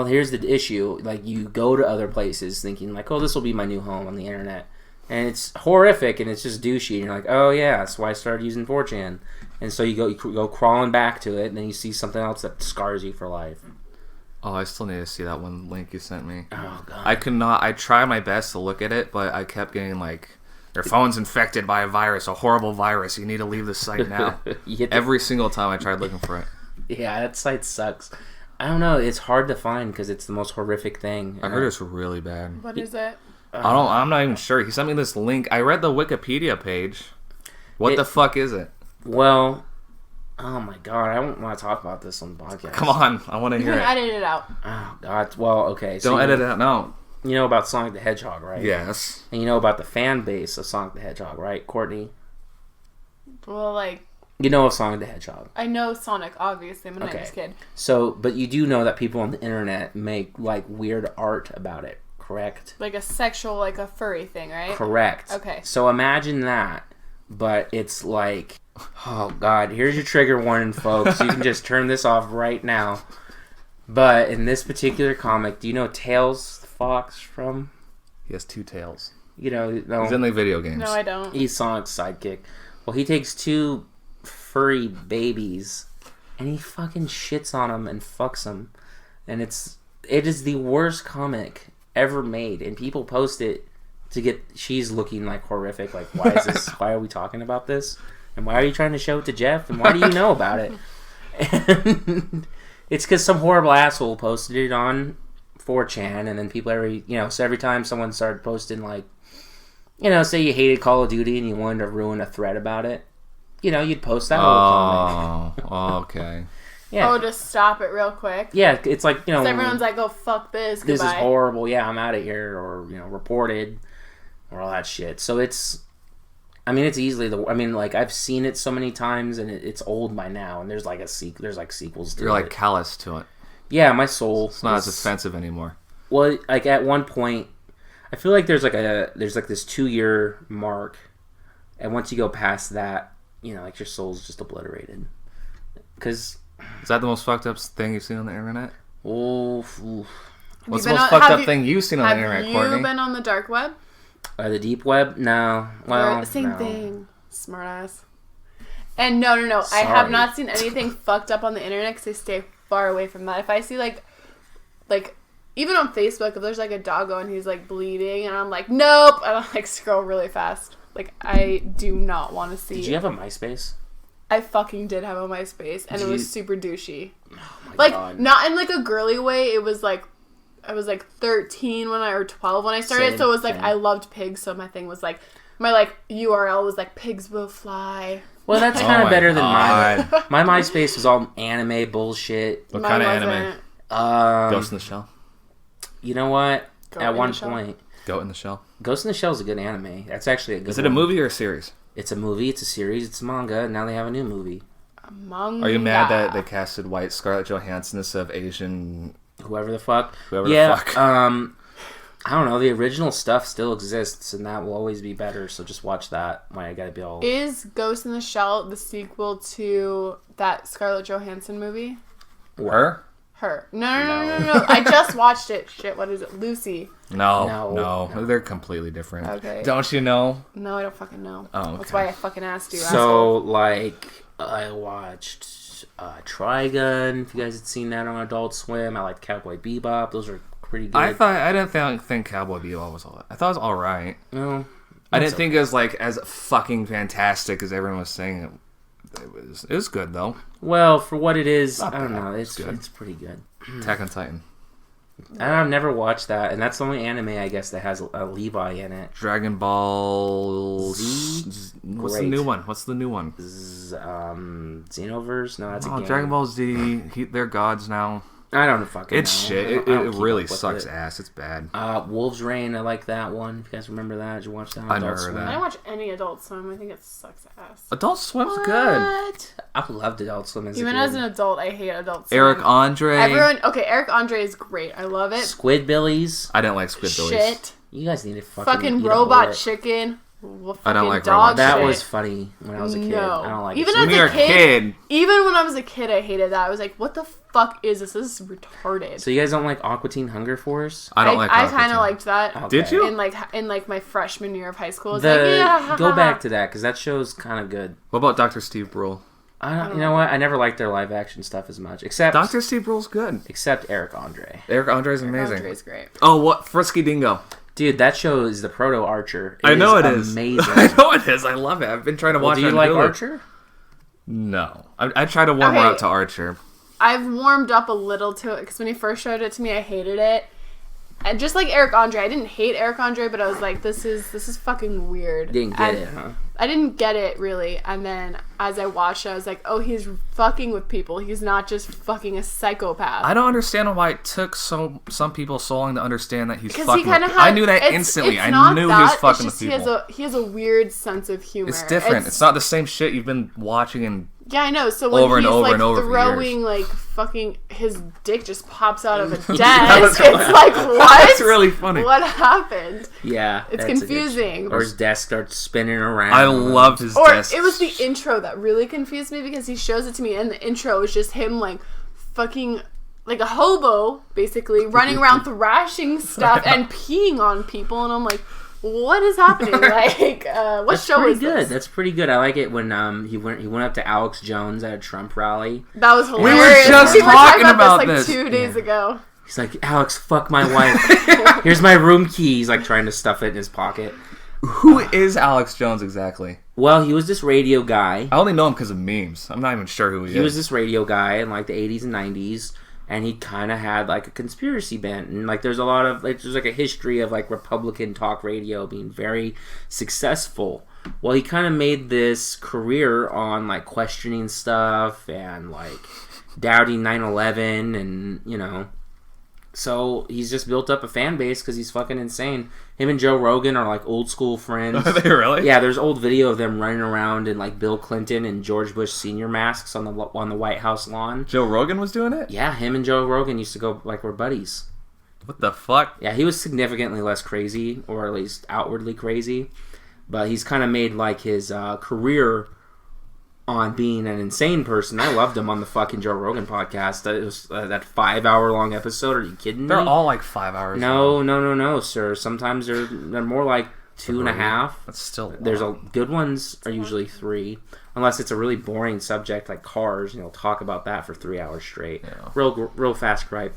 here's the issue, like, you go to other places thinking, like, oh, this will be my new home on the internet. And it's horrific, and it's just douchey, and you're like, oh, yeah, that's why I started using 4chan. And so you go crawling back to it, and then you see something else that scars you for life. Oh, I still need to see that one link you sent me. Oh, God. I tried my best to look at it, but I kept getting, like, your phone's infected by a virus, a horrible virus. You need to leave the site now. Every single time I tried looking for it. Yeah, that site sucks. I don't know. It's hard to find because it's the most horrific thing. I heard it's really bad. What is it? I'm not even sure. He sent me this link. I read the Wikipedia page. What the fuck is it? Well, oh my god, I don't want to talk about this on the podcast. Come on, I want to You hear can it. edit it out. Oh god. Well, okay. So Don't edit it out. No. You know about Sonic the Hedgehog, right? Yes. And you know about the fan base of Sonic the Hedgehog, right, Courtney? Well, like, You know of Sonic the Hedgehog. I know Sonic, obviously. I'm a 90s kid. So, but you do know that people on the internet make, like, weird art about it, correct? Like a sexual, like a furry thing, right? Correct. Okay. So imagine that, but it's like, oh god, here's your trigger warning, folks. You can just turn this off right now. But in this particular comic, do you know Tails the Fox from? He has two tails. You know, He's in the video games. No, I don't. he's Sonic's sidekick. Well, he takes two furry babies and he fucking shits on them and fucks them. And it is the worst comic ever made. And people post it to get, she's looking like horrific. Like, why is this, why are we talking about this? And why are you trying to show it to Jeff? And why do you know about it? And it's because some horrible asshole posted it on 4chan, and then people so every time someone started posting, like, say you hated Call of Duty and you wanted to ruin a thread about it, you'd post that little comic. Oh, okay. Yeah. Oh, just stop it real quick. Yeah, it's like, So everyone's like, oh, fuck this, this goodbye. is horrible, yeah, I'm out of here, or, reported, or all that shit. So it's easily I've seen it so many times, and it's old by now, and there's sequels to it. You're like callous to it. Yeah, my soul. It's not as offensive anymore. Well, like at one point, I feel like there's this 2-year mark, and once you go past that, like your soul's just obliterated. Because Is that the most fucked up thing you've seen on the internet? What's the most fucked up thing you've seen on the Have internet, you Courtney? been on the dark web? The deep web? No. Well, Same no. thing. Smartass. And no. I Sorry. have not seen anything fucked up on the internet because I stay far away from that. If I see like even on Facebook, if there's like a doggo and he's like bleeding, and I'm like, nope, I don't like scroll really fast. Like, I do not want to see. Did you have a MySpace? I fucking did have a MySpace, and it was super douchey. Oh my Like, god. not in like a girly way. It was like, I was like 13 or 12 when I started. Same, so it was like, same. I loved pigs. So my thing was like, my like URL was like, pigs will fly. Well, that's Oh kind of my better than God. mine. My MySpace was all anime bullshit. What Mine kind of anime? wasn't. Ghost in the Shell? You know what? Goat At in one the Shell. point, Goat in the Shell? Ghost in the Shell is a good anime. That's actually a good Is it a one. movie or a series? It's a movie, it's a series, it's a manga, and now they have a new movie. Manga. Are you mad that they casted white Scarlett Johansson instead of Asian? Whoever the fuck. Whoever Yeah, the fuck. I don't know. The original stuff still exists, and that will always be better. So just watch that. Why I gotta be all. Is Ghost in the Shell the sequel to that Scarlett Johansson movie? Her? Her. No. I just watched it. Shit, what is it? Lucy. No. They're completely different. Okay. Don't you know? No, I don't fucking know. Oh, okay. That's why I fucking asked you. So like, I watched Trigun, if you guys had seen that on Adult Swim. I liked Cowboy Bebop. Those are pretty good. I didn't think Cowboy Bebop was all that. I thought it was all right. No, I didn't think it was like as fucking fantastic as everyone was saying. It was good though. well, for what it is, Not I don't bad. know. It's good. It's pretty good. Attack on Titan. I've never watched that, and that's the only anime I guess that has a Levi in it. Dragon Ball What's the Great. new one? Xenoverse? No, that's a game. Dragon Ball Z. They're gods now. I don't fucking It's know. shit. I It don't keep really up with sucks it. ass. It's bad. Wolves Reign, I like that one. If you guys remember that, did you watch that? I never Adult heard Swim? that. I don't watch any Adult Swim. I think it sucks ass. Adult Swim's good. What? I loved Adult Swim as Even a kid. as an adult, I hate Adult Swim. Eric Andre. Eric Andre is great. I love it. Squidbillies. I didn't like Squidbillies. Shit. You guys need to fucking Fucking eat a Robot bullet. Chicken. I don't like dog Robot That shit. was funny when I was a kid. No. I don't like Even it. When as you're a a kid, Even when I was a kid, I hated that. I was like, what the fuck is this? This is retarded. So you guys don't like Aqua Teen Hunger Force? I don't like. I Aqua kind of Teen. liked that. Okay. Did you? In like my freshman year of high school. I was like, yeah. Go back to that because that show's kind of good. What about Dr. Steve Brule? You know what? I never liked their live action stuff as much, except Dr. Steve Brule's good. except Eric Andre. Eric Andre's amazing. Andre's great. Oh, what Frisky Dingo? Dude, that show is the proto Archer. I know it is. Amazing. I know it is. I love it. I've been trying to watch Do it. you on like Hulu. Archer? No, I try to warm her Okay. up to Archer. I've warmed up a little to it because when he first showed it to me, I hated it. And just like Eric Andre, I didn't hate Eric Andre, but I was like, this is fucking weird. Didn't get And it, huh? I didn't get it really. And then as I watched it, I was like, oh, he's fucking with people. He's not just fucking a psychopath. I don't understand why it took some people so long to understand that he's Because fucking. he kind of with, had. I knew that it's- instantly. it's I not knew that, he was fucking it's with just people. he has a weird sense of humor. It's different. It's not the same shit you've been watching and Yeah, I know. So when Over and he's over like and over for throwing years. like fucking his dick just pops out of a desk, That's it's like what? That's really funny. What happened? Yeah. It's that's a good confusing. show. Or his desk starts spinning around. I loved his Or desk. it was the intro that really confused me because he shows it to me, and the intro is just him like fucking like a hobo, basically running around thrashing stuff and peeing on people, and I'm like, what is happening? Like, what That's show pretty is good. this? That's pretty good. I like it when he went up to Alex Jones at a Trump rally. That was were hilarious. just We were talking about like this. 2 days ago. He's like, Alex, fuck my wife. Here's my room key. He's like trying to stuff it in his pocket. Who is Alex Jones exactly? Well, he was this radio guy. I only know him because of memes. I'm not even sure who he He is. was this radio guy in like the 80s and 90s, and he kind of had like a conspiracy bent, and like there's a lot of like there's like a history of like Republican talk radio being very successful. Well, he kind of made this career on like questioning stuff and like doubting 9/11, and you know, so he's just built up a fan base because he's fucking insane. Him and Joe Rogan are like old school friends. Are they really? Yeah, there's old video of them running around in like Bill Clinton and George Bush Senior masks on the White House lawn. Joe Rogan was doing it? Yeah, him and Joe Rogan used to go like we're buddies. What the fuck? Yeah, he was significantly less crazy, or at least outwardly crazy, but he's kind of made like his career on being an insane person. I loved him on the fucking Joe Rogan podcast. It was that 5-hour long episode. Are you kidding me? They're all like 5 hours no, long. sir. Sometimes they're more like 2.5. That's still long. There's good ones are usually 3, unless it's a really boring subject like cars. You know, talk about that for 3 hours straight. Yeah. Real fast gripe.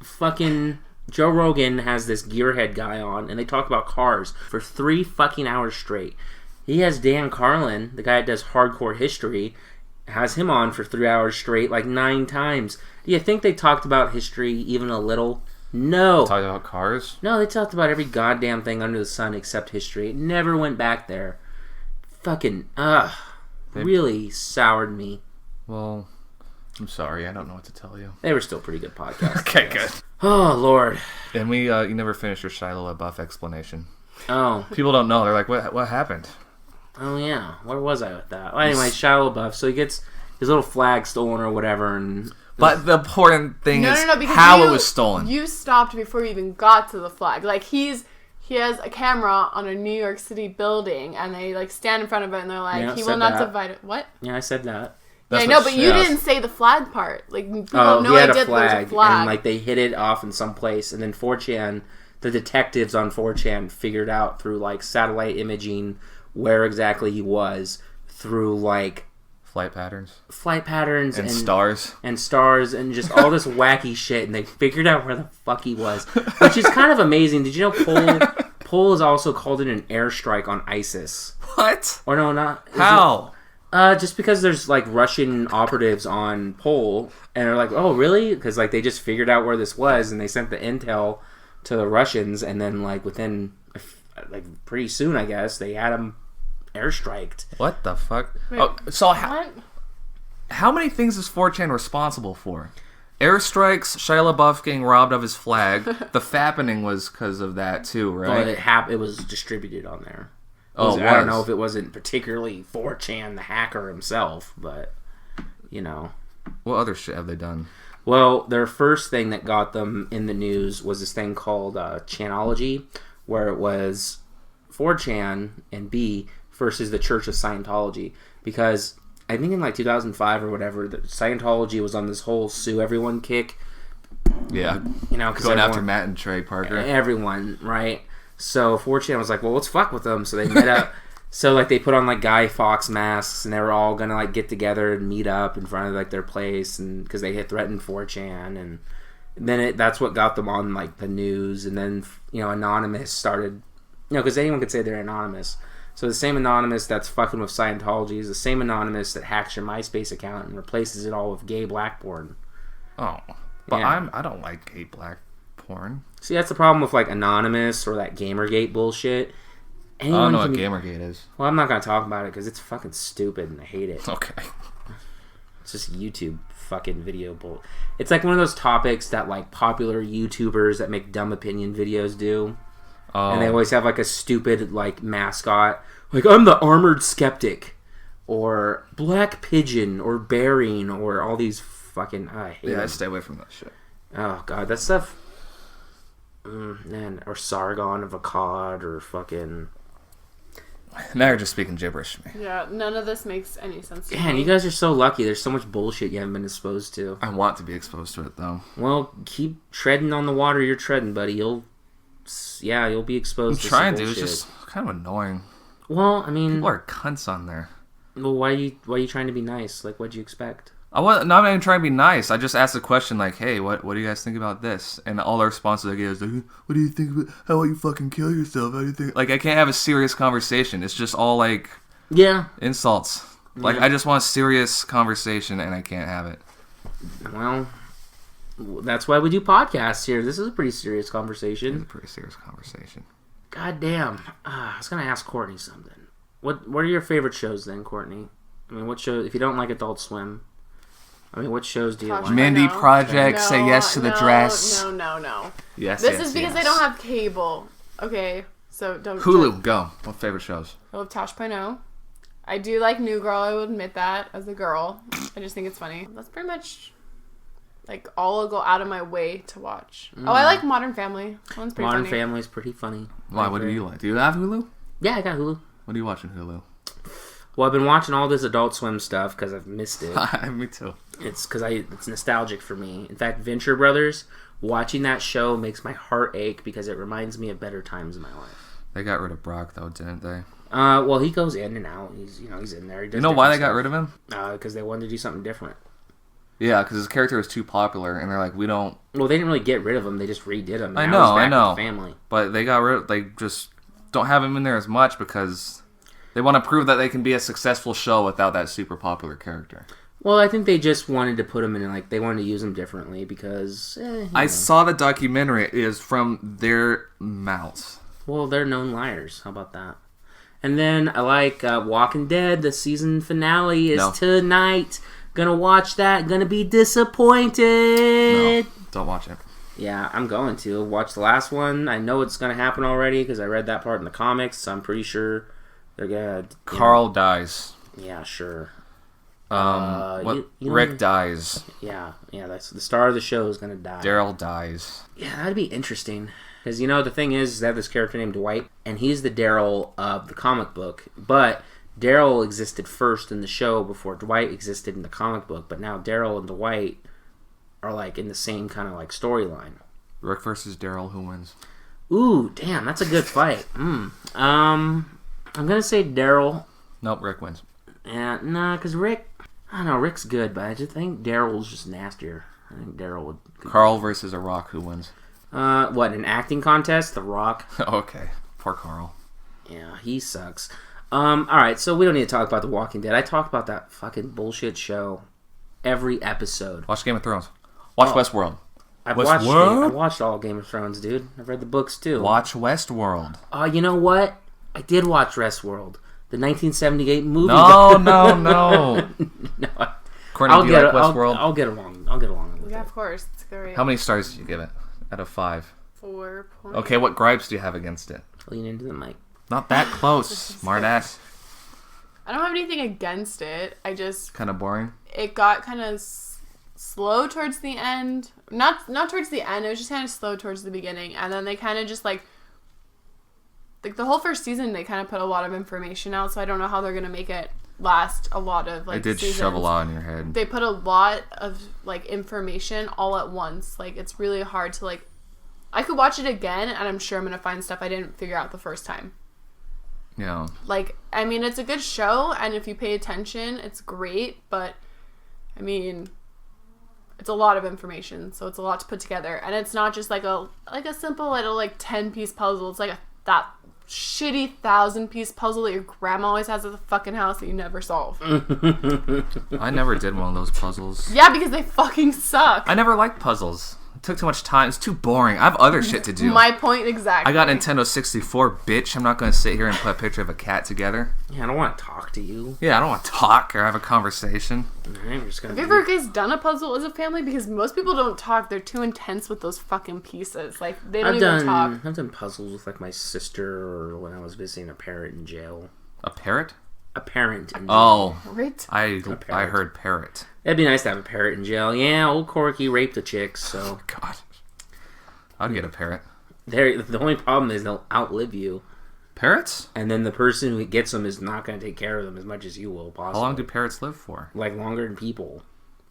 Fucking Joe Rogan has this gearhead guy on, and they talk about cars for 3 fucking hours straight. He has Dan Carlin, the guy that does Hardcore History, has him on for 3 hours straight, like 9 times. Do you think they talked about history even a little? No. Talking about cars? No, they talked about every goddamn thing under the sun except history. It never went back there. Fucking, really soured me. Well, I'm sorry. I don't know what to tell you. They were still pretty good podcasts. Okay, good. Oh, Lord. And you never finished your Shia LaBeouf explanation. Oh. People don't know. They're like, what happened? Oh, yeah. Where was I with that? Well, anyway, Shia LaBeouf. So he gets his little flag stolen or whatever, and... But the important thing is because how it was stolen. You stopped before you even got to the flag. Like he has a camera on a New York City building, and they like stand in front of it, and they're like, Yeah, "He said will not that. divide it." What? Yeah, I said that. Yeah, I That's know, what but she you asked. didn't say the flag part. Like people Oh, have no he had idea a that there's flag, a flag. and like they hid it off in some place, and then 4chan, the detectives on 4chan figured out through like satellite imaging where exactly he was through like Flight patterns. And stars. And stars and just all this wacky shit. And they figured out where the fuck he was. Which is kind of amazing. Did you know Pole is also called in an airstrike on ISIS? What? Or no, not... How? Just because there's, like, Russian operatives on Pole. And they're like, oh, really? Because, like, they just figured out where this was. And they sent the intel to the Russians. And then, like, within... like, pretty soon, I guess, they had him airstriked. What the fuck? Wait, so what? how many things is 4chan responsible for? Airstrikes, Shia LaBeouf getting robbed of his flag. The fappening was because of that too, right? But it was distributed on there. Oh, I don't know if it wasn't particularly 4chan, the hacker himself, but, you know. What other shit have they done? Well, their first thing that got them in the news was this thing called Chanology, where it was 4chan and B versus the Church of Scientology. Because I think in like 2005 or whatever, Scientology was on this whole sue everyone kick. Yeah. You know, going after Matt and Trey Parker. Everyone, right? So 4chan was like, well, let's fuck with them. So they met up. So like they put on like Guy Fawkes masks and they were all gonna like get together and meet up in front of like their place, and because they had threatened 4chan, and then that's what got them on like the news. And then, you know, Anonymous started, you know, because anyone could say they're anonymous. So the same Anonymous that's fucking with Scientology is the same Anonymous that hacks your MySpace account and replaces it all with gay black porn. Oh, but Yeah. I don't like gay black porn. See, that's the problem with like Anonymous or that Gamergate bullshit. I don't know what Gamergate is. Well, I'm not gonna talk about it because it's fucking stupid and I hate it. Okay. It's just YouTube fucking video bull. It's like one of those topics that like popular YouTubers that make dumb opinion videos do. Oh. And they always have like a stupid like mascot. Like, I'm the armored skeptic. Or Black Pigeon. Or Bearing. Or all these fucking... I hate them. Stay away from that shit. Oh, God. That stuff... man. Or Sargon of Akkad. Or fucking... Now you're just speaking gibberish to me. Yeah, none of this makes any sense to Man, me. you guys are so lucky. There's so much bullshit you haven't been exposed to. I want to be exposed to it, though. Well, keep treading on the water you're treading, buddy. You'll be exposed to I'm trying some to. It's bullshit. just kind of annoying. Well, I mean... People are cunts on there. Well, why are you trying to be nice? Like, what'd you expect? I'm not even trying to be nice. I just asked a question like, hey, what do you guys think about this? And all the responses I get is like, what do you think about how about you fucking kill yourself? How do you think? Like, I can't have a serious conversation. It's just all like insults. Like, I just want a serious conversation and I can't have it. Well, that's why we do podcasts here. This is a pretty serious conversation. It's a pretty serious conversation. God damn. I was going to ask Courtney something. What are your favorite shows then, Courtney? I mean, what shows, if you don't like Adult Swim, I mean, what shows do you like? Mandy Project, Say Yes to the Dress. No. Yes, This is because I don't have cable. Okay, so don't... Hulu, go. What favorite shows? I love Tosh.0. I do like New Girl, I will admit that, as a girl. I just think it's funny. That's pretty much... like, all I'll go out of my way to watch. Oh, I like Modern Family. That one's pretty Modern funny. Family's pretty funny. Why? What do you like? Do you have Hulu? Yeah, I got Hulu. What are you watching Hulu? Well, I've been watching all this Adult Swim stuff because I've missed it. Me too. It's because it's nostalgic for me. In fact, Venture Brothers, watching that show makes my heart ache because it reminds me of better times in my life. They got rid of Brock though, didn't they? Well, he goes in and out. He's in there. He does You know why they different got rid of him? stuff. Because they wanted to do something different. Yeah, because his character was too popular, and they're like, we don't. Well, they didn't really get rid of him. They just redid him. I Now know, he's back I know. with the family. But they got rid. They just don't have him in there as much because they want to prove that they can be a successful show without that super popular character. Well, I think they just wanted to put him in, like, they wanted to use him differently because... I saw the documentary. It is from their mouths. Well, they're known liars. How about that? And then I like Walking Dead. The season finale is tonight. Gonna watch that. Gonna be disappointed. No, don't watch it. Yeah, I'm going to. Watch the last one. I know it's gonna happen already because I read that part in the comics, so I'm pretty sure they're gonna... Carl dies. Yeah, sure. Rick dies. Yeah, that's the star of the show is gonna die. Daryl dies. Yeah, that'd be interesting. Because, the thing is, they have this character named Dwight, and he's the Daryl of the comic book. But Daryl existed first in the show before Dwight existed in the comic book. But now Daryl and Dwight are, like, in the same kind of, like, storyline. Rick versus Daryl, who wins? Ooh, damn, that's a good fight. I'm gonna say Daryl. Nope, Rick wins. Yeah, nah, because Rick... I don't know. Rick's good, but I just think Daryl's just nastier. I think Daryl would. Carl versus a Rock. Who wins? What, an acting contest? The Rock. Okay, poor Carl. Yeah, he sucks. Alright, so we don't need to talk about The Walking Dead. I talk about that fucking bullshit show every episode. Watch Game of Thrones. Watch Westworld. I Westworld? watched all Game of Thrones, dude. I've read the books too. Watch Westworld. You know what? I did watch Westworld. The 1978 movie. No. No. Courtney, do you like Westworld? I'll get along with Yeah, it. of course. It's great. How many stars do you give it out of 5? 4 points. Okay, what gripes do you have against it? Lean into the mic. Not that close, smartass. I don't have anything against it. I just... Kind of boring. It got kind of slow towards the end. Not towards the end. It was just kind of slow towards the beginning. And then they kind of just, like the whole first season, they kind of put a lot of information out. So I don't know how they're going to make it last a lot of, like, They did seasons. shove a lot in your head. They put a lot of, like, information all at once. Like, it's really hard to, like... I could watch it again, and I'm sure I'm going to find stuff I didn't figure out the first time. Yeah. Like, I mean, it's a good show, and if you pay attention, it's great, but, I mean, it's a lot of information, so it's a lot to put together, and it's not just like a simple little, like, 10-piece puzzle. It's like that shitty 1,000-piece puzzle that your grandma always has at the fucking house that you never solve. I never did one of those puzzles. Yeah, because they fucking suck. I never liked puzzles. It took too much time. It's too boring. I have other shit to do. My point exactly. I got Nintendo 64, bitch. I'm not going to sit here and put a picture of a cat together. Yeah, I don't want to talk to you. Yeah, I don't want to talk or have a conversation. Alright, we're just gonna Have you ever guys done a puzzle as a family? Because most people don't talk. They're too intense with those fucking pieces. Like, they don't even talk. I've done puzzles with, like, my sister, or when I was visiting a parent in jail. A parrot? A parent in jail. Oh. Right? I parrot. heard parrot. That'd be nice to have a parrot in jail. Yeah, old Corky raped a chick, so... Oh, God. I'd get a parrot. The only problem is they'll outlive you. Parrots? And then the person who gets them is not going to take care of them as much as you will, possibly. How long do parrots live for? Like, longer than people.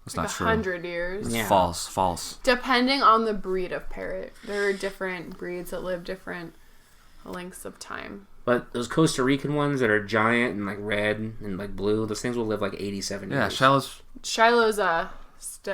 That's Like not true. 100 years. Yeah. False. Depending on the breed of parrot. There are different breeds that live different lengths of time. But those Costa Rican ones that are giant and, like, red and, like, blue, those things will live, like, 87 Yeah, years. Shiloh's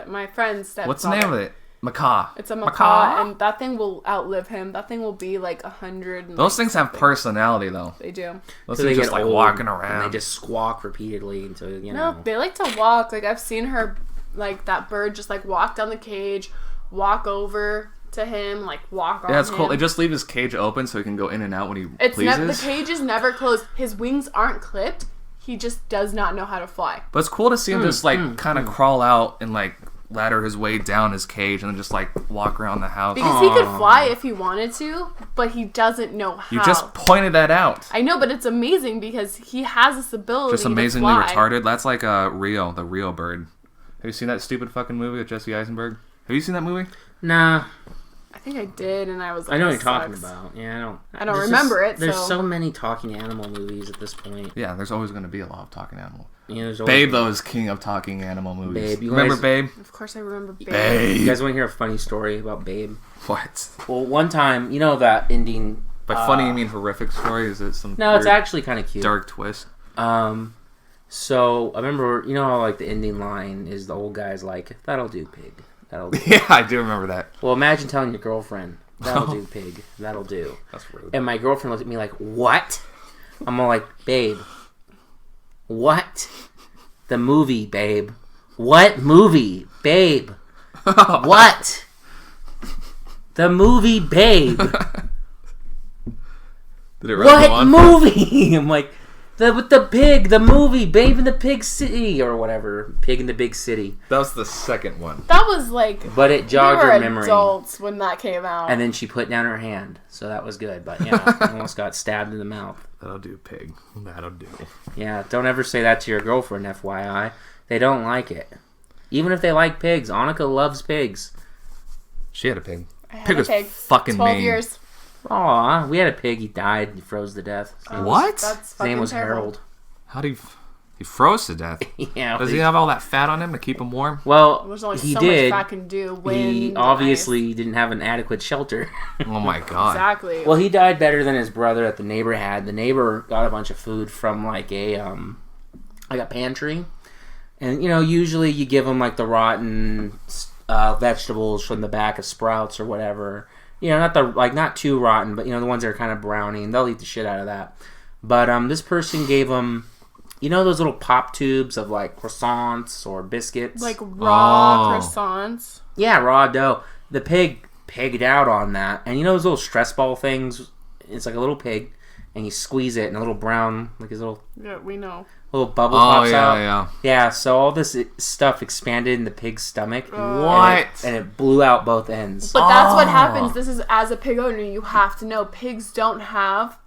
my friend's stepfather. What's the name of it? Macaw. It's a macaw, and that thing will outlive him. That thing will be like 100. Those things have personality, though. They do. Those So things they just get like old, walking and around. they just squawk repeatedly until, you know. No, they like to walk. Like, I've seen her, like, that bird just, like, walk down the cage, walk over to him, like, walk on him. Yeah, it's cool. They just leave his cage open so he can go in and out when he The pleases. cage is never closed. His wings aren't clipped. He just does not know how to fly. But it's cool to see him just like kind of crawl out and like ladder his way down his cage and then just like walk around the house. Because he could fly if he wanted to, but he doesn't know how. You just pointed that out. I know, but it's amazing because he has this ability Just amazingly to fly. retarded. That's like Rio, the Rio bird. Have you seen that stupid fucking movie with Jesse Eisenberg? Have you seen that movie? Nah. I think I did, and I was like, I know what this you're talking sucks. about. Yeah, I don't remember it, There's so- so many talking animal movies at this point. Yeah, there's always going to be a lot of talking animal. Yeah, there's always... Babe, though, is king of talking animal movies. Babe, you Remember guys- Babe? Of course I remember Babe. You Babe. guys want to hear a funny story about Babe? What? Well, one time, you know that ending... By funny, you mean horrific story? Is it some No, it's weird, actually kind of cute. dark twist? So, I remember, you know how, like, the ending line is the old guy's like, that'll do, pig. That'll do. Yeah, I do remember that. Well, imagine telling your girlfriend, that'll do, pig. That'll do. That's rude. And my girlfriend looked at me like, what? I'm all like, babe. What? The movie, babe. What movie, babe? What? The movie, babe. Did it really go What on? movie? I'm like, with the pig, the movie, Babe in the Pig City, or whatever. Pig in the Big City. That was the second one. That was like... But it jogged we were her memory. adults when that came out. And then she put down her hand, so that was good. But yeah, I almost got stabbed in the mouth. That'll do, pig. That'll do. Yeah, don't ever say that to your girlfriend, FYI. They don't like it. Even if they like pigs, Annika loves pigs. She had a pig. I had Pig a was pig. fucking 12 mean. years. Aw, we had a pig. He died. He froze to death. His name What? That's His fucking name was terrible. Harold. How do you... He froze to death. Yeah. Does he have all that fat on him to keep him warm? Well, There's only he so did. much fat can do. Wind, He obviously didn't have an adequate shelter. Oh my god. Exactly. Well, he died better than his brother that the neighbor had. The neighbor got a bunch of food from like a pantry, And, usually you give them, like, the rotten vegetables from the back of Sprouts or whatever. Not too rotten, but, the ones that are kind of browny, and they'll eat the shit out of that. But this person gave them, those little pop tubes of, like, croissants or biscuits? Like raw croissants? Yeah, raw dough. The pig pigged out on that. And those little stress ball things? It's like a little pig, and you squeeze it, and a little brown, like his little... Yeah, we know. Little bubble pops out. Yeah. Yeah, so all this stuff expanded in the pig's stomach. What? And it blew out both ends. But that's what happens. This is, as a pig owner, you have to know pigs don't have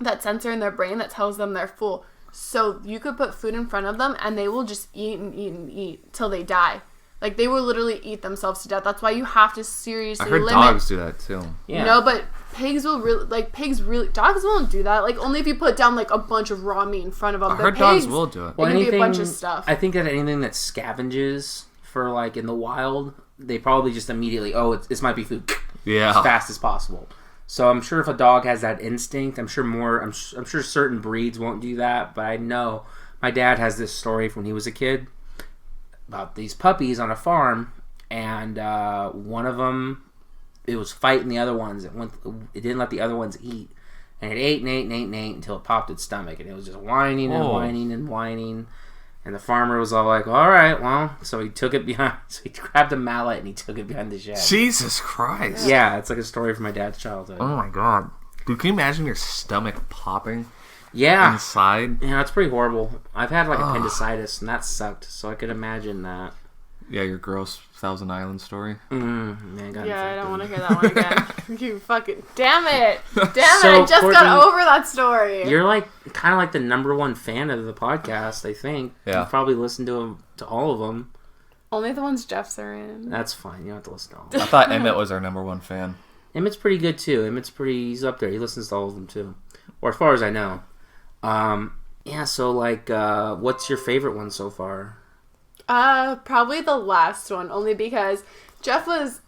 that sensor in their brain that tells them they're full. So you could put food in front of them, and they will just eat and eat and eat till they die. Like, they will literally eat themselves to death. That's why you have to seriously I heard limit. dogs do that too. Yeah. No, but pigs will dogs won't do that. Like, only if you put down, like, a bunch of raw meat in front of them. I heard dogs will do it. It can be a bunch of stuff. I think that anything that scavenges for, like, in the wild, they probably just immediately, this might be food. Yeah. As fast as possible. So I'm sure if a dog has that instinct, I'm sure certain breeds won't do that, but I know my dad has this story from when he was a kid about these puppies on a farm, and one of them, it was fighting the other ones. It didn't let the other ones eat, and it ate and ate and ate and ate until it popped its stomach, and it was just whining and whining and whining. And the farmer was all like, "All right, well," so he took it behind. So he grabbed a mallet and he took it behind the shed. Jesus Christ! Yeah, it's like a story from my dad's childhood. Oh my God! Dude, can you imagine your stomach popping? Yeah. Inside? Yeah, it's pretty horrible. I've had, like, appendicitis, and that sucked, so I could imagine that. Yeah, your gross Thousand Island story. I don't want to hear that one again. You fucking... Damn it! I just Courtney, got over that story. You're, like, kind of like the number one fan of the podcast, I think. Yeah. You've probably listened to all of them. Only the ones Jeff's are in. That's fine. You don't have to listen to all of I them. thought Emmett was our number one fan. Emmett's pretty good, too. He's up there. He listens to all of them, too. Or as far as I know. So, like, what's your favorite one so far? Probably the last one, only because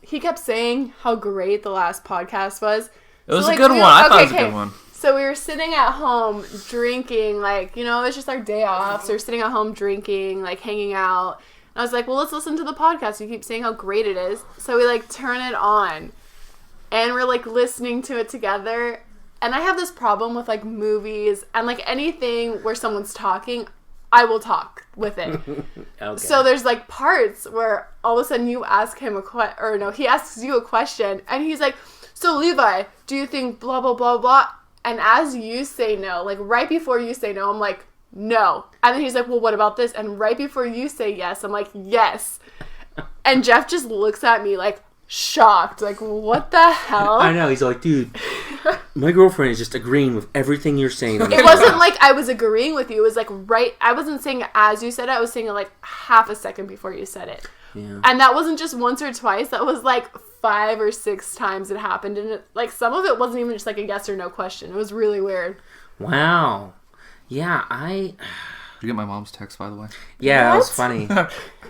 he kept saying how great the last podcast was. It was a good one. I thought it was a good one. So we were sitting at home drinking, like, it was just our day off. So we were sitting at home drinking, like, hanging out. And I was like, well, let's listen to the podcast. You keep saying how great it is. So we, like, turn it on. And we're, like, listening to it together. And I have this problem with, like, movies and, like, anything where someone's talking, I will talk with it. Okay. So there's, like, parts where all of a sudden you ask him he asks you a question, and he's like, so, Levi, do you think blah, blah, blah, blah? And as you say no, like, right before you say no, I'm like, no. And then he's like, well, what about this? And right before you say yes, I'm like, yes. And Jeff just looks at me, like, shocked, like, what the hell? I know. He's like, dude, my girlfriend is just agreeing with everything you're saying. It wasn't like I was agreeing with you. It was like I wasn't saying it as you said it. I was saying it like half a second before you said it. Yeah. And that wasn't just once or twice. That was like 5 or 6 times it happened. And like some of it wasn't even just like a yes or no question. It was really weird. Wow. Yeah, Did you get my mom's text, by the way? Yeah, that was funny.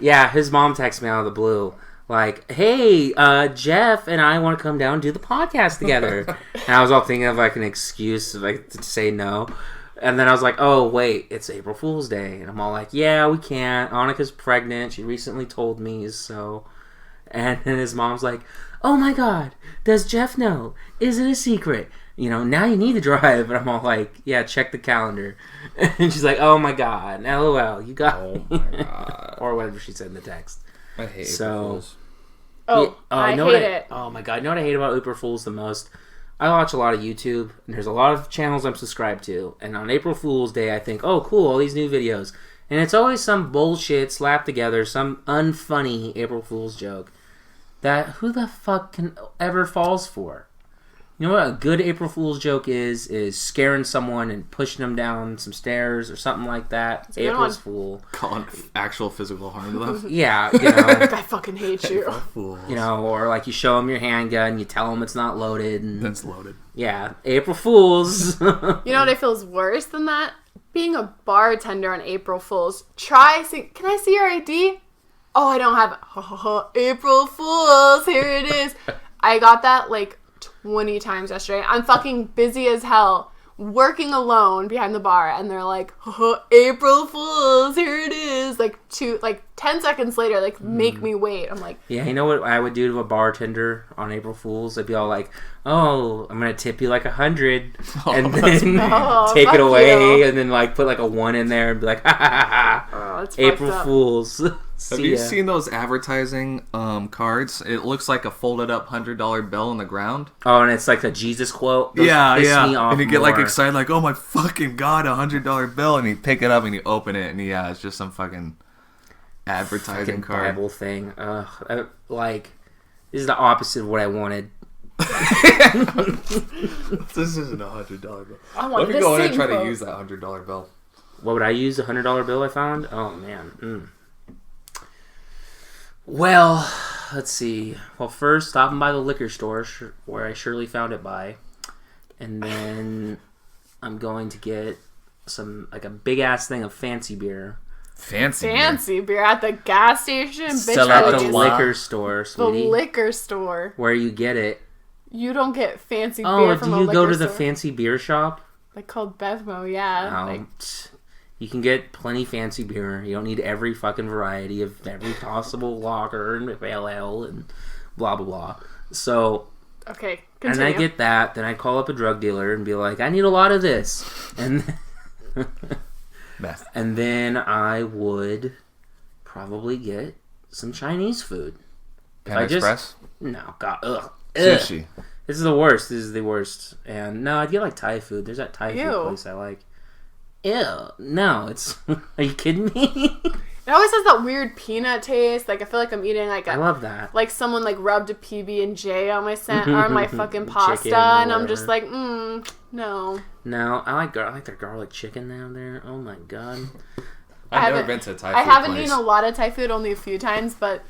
Yeah, his mom texted me out of the blue. Like, hey, Jeff and I want to come down and do the podcast together. And I was all thinking of, like, an excuse like, to say no. And then I was like, oh, wait, it's April Fool's Day. And I'm all like, yeah, we can't. Annika's pregnant. She recently told me, so... And then his mom's like, oh, my God, does Jeff know? Is it a secret? Now you need to drive. And I'm all like, yeah, check the calendar. And she's like, oh, my God, LOL, you got me. Oh, my God. Or whatever she said in the text. I hate April Fools. I hate it. Oh my God! You know what I hate about April Fools the most? I watch a lot of YouTube, and there's a lot of channels I'm subscribed to. And on April Fool's Day, I think, oh, cool, all these new videos. And it's always some bullshit slapped together, some unfunny April Fool's joke that who the fuck can ever falls for? You know what a good April Fool's joke is scaring someone and pushing them down some stairs or something like that. April's Fool. Calling actual physical harm to them. Yeah, I fucking hate you. Or like you show them your handgun, you tell them it's not loaded. And, then it's loaded. Yeah, April Fools. You know what feels worse than that? Being a bartender on April Fools. Can I see your ID? Oh, I don't have it. April Fools, here it is. I got that like 20 times yesterday. I'm fucking busy as hell working alone behind the bar, and they're like, oh, April Fools, here it is. Like 10 seconds later, like make me wait. I'm like, yeah, you know what I would do to a bartender on April Fools? I'd be all like, oh, I'm gonna tip you like 100, and then take it away, and then like put like a 1 in there and be like, ha ha ha ha. that's April fucked up. Fools. Have you seen those advertising cards? It looks like a folded up $100 bill on the ground. Oh, and it's like the Jesus quote. Those Yeah. Me off And you get like more. excited, like, oh my fucking god, $100 bill, and you pick it up and you open it, and it's just some fucking advertising Fucking card. Bible thing. Like, this is the opposite of what I wanted. This isn't $100 bill. I Let wanted me the go in and same try to quote. use that $100 bill. What would I use? A $100 bill I found? Oh, man. Well, let's see. Well, first, stopping by the liquor store where I surely found it by. And then I'm going to get like a big-ass thing of fancy beer. Fancy beer at the gas station, bitch. Sell at the please. liquor store, The sweetie. liquor store. Where you get it. You don't get fancy Oh, beer from do a you liquor go to store. the fancy beer shop? Like called Bevmo, yeah. Like, You can get plenty fancy beer. You don't need every fucking variety of every possible lager and pale ale and blah blah blah. So, okay, and continue. I get that. Then I call up a drug dealer and be like, I need a lot of this, and Meth. and then I would probably get some Chinese food. Panda Express? No, God, ugh. Sushi. This is the worst. This is the worst. And no, I'd get like Thai food. There's that Thai Ew. food place I like. Ew. No, it's... Are you kidding me? It always has that weird peanut taste. Like I feel like I'm eating like I love that. like someone like rubbed a PB and J on my on my fucking pasta, Chicken or and I'm just like, whatever. no. No, I like their garlic chicken down there. Oh my god. I've never haven't- been to a Thai food I haven't place. eaten a lot of Thai food, only a few times, but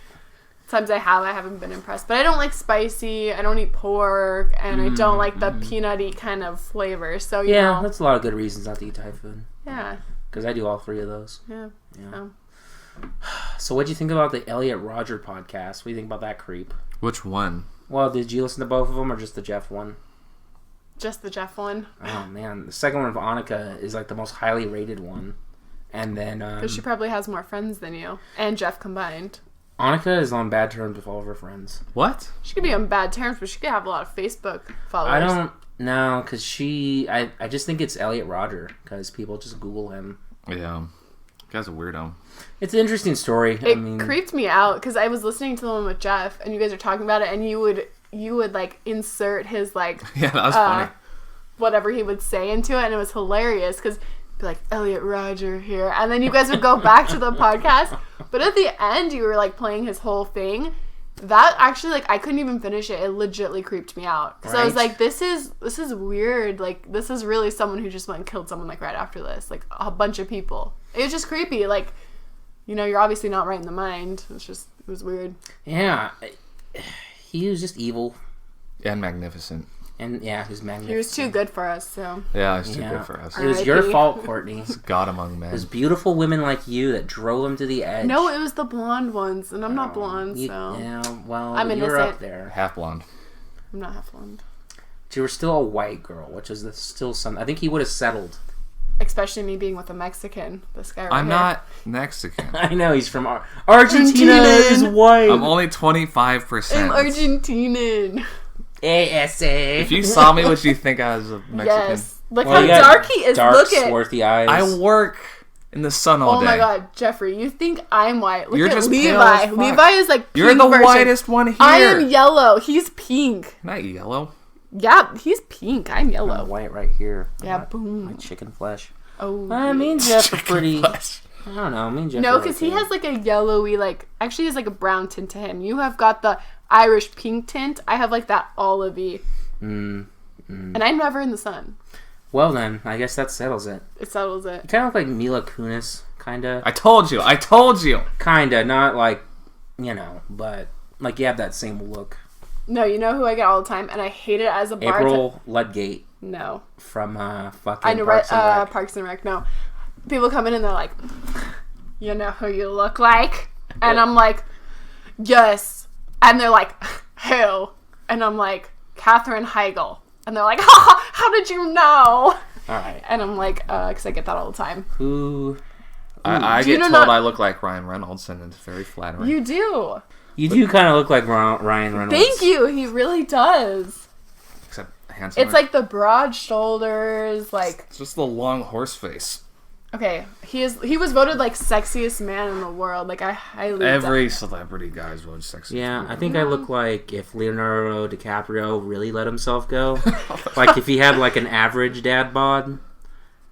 times I haven't been impressed. But I don't like spicy. I don't eat pork, and I don't like the peanutty kind of flavor. So you Yeah, know, that's a lot of good reasons not to eat Thai food. yeah. Because I do all three of those. Yeah. Yeah. So what'd you think about the Elliot Roger podcast? What do you think about that creep? Which one? Well, did you listen to both of them or just the Jeff one? Just the Jeff one. Oh man, the second one of Annika is like the most highly rated one. And then Because she probably has more friends than you and Jeff combined. Annika is on bad terms with all of her friends. What? She could be on bad terms, but she could have a lot of Facebook followers. I don't know, because I just think it's Elliot Roger, because people just Google him. Yeah. Guy's a weirdo. It's an interesting story. It creeped me out because I was listening to the one with Jeff, and you guys are talking about it, and you would like insert his like Yeah, that was funny. whatever he would say into it, and it was hilarious because be like Elliot Roger here, and then you guys would go back to the podcast, but at the end you were like playing his whole thing. That actually, like, I couldn't even finish it. It legitly creeped me out because I was Right. like, this is weird. Like, this is really someone who just went and killed someone like right after this, like a bunch of people. It was just creepy. Like, you know, you're obviously not right in the mind. It was weird. Yeah, he was just evil, And magnificent. and yeah, he was magnificent. He was too good for us. So Yeah, it's too Yeah. good for us. It was your R.I.P. fault, Courtney. God among It men. was beautiful women like you that drove him to the edge. no, it was the blonde ones, and I'm not blonde, You- so yeah, well, I'm you were innocent. up there. Half blonde. I'm not half blonde. But you were still a white girl, which is still some. I think he would have settled. Especially me being with a Mexican. This guy right I'm here. not Mexican. I know he's from Argentina. Is Argentinian. white. I'm only 25%. I'm Argentinian. ASA. If you saw me, would you think I was a Mexican? Yes. Look Well, you how got dark he is. dark, Look at. swarthy eyes. I work in the sun all Oh day. my god, Jeffrey, you think I'm white. Look You're at just Levi. pale as fuck. Levi is like pink You're the version. whitest one here. I am yellow. He's pink. Not yellow. Yeah, he's pink. I'm yellow. I'm white right here. Yeah, Not boom. my chicken flesh. Oh. Me and Jeff are pretty. I don't know. Me and Jeff. No, are because he okay. has like a yellowy, like, actually has like a brown tint to him. You have got the Irish pink tint. I have like that olivey. And I'm never in the sun. Well then, I guess that settles it. It settles it. You kind of look like Mila Kunis, kinda. I told you. Kinda, not like, but like you have that same look. No, you know who I get all the time, and I hate it as a bartender. April Ludgate No. from fucking I know, Parks and Rec. Parks and Rec. No, people come in and they're like, "You know who you look like," and I'm like, "Yes," and they're like, "Who?" And I'm like, "Katherine Heigl," and they're like, "How did you know?" All right. And I'm like, because I get that all the time. Who? I Do you get know told not- I look like Ryan Reynolds, and it's very flattering. You do. You do kind of look like Ryan Reynolds. Thank you. He really does. Except handsome. It's like the broad shoulders, like... It's just the long horse face. Okay, he was voted like sexiest man in the world. Like I highly Every celebrity guy's voted sexy. Yeah, I think I look like if Leonardo DiCaprio really let himself go. Like if he had like an average dad bod.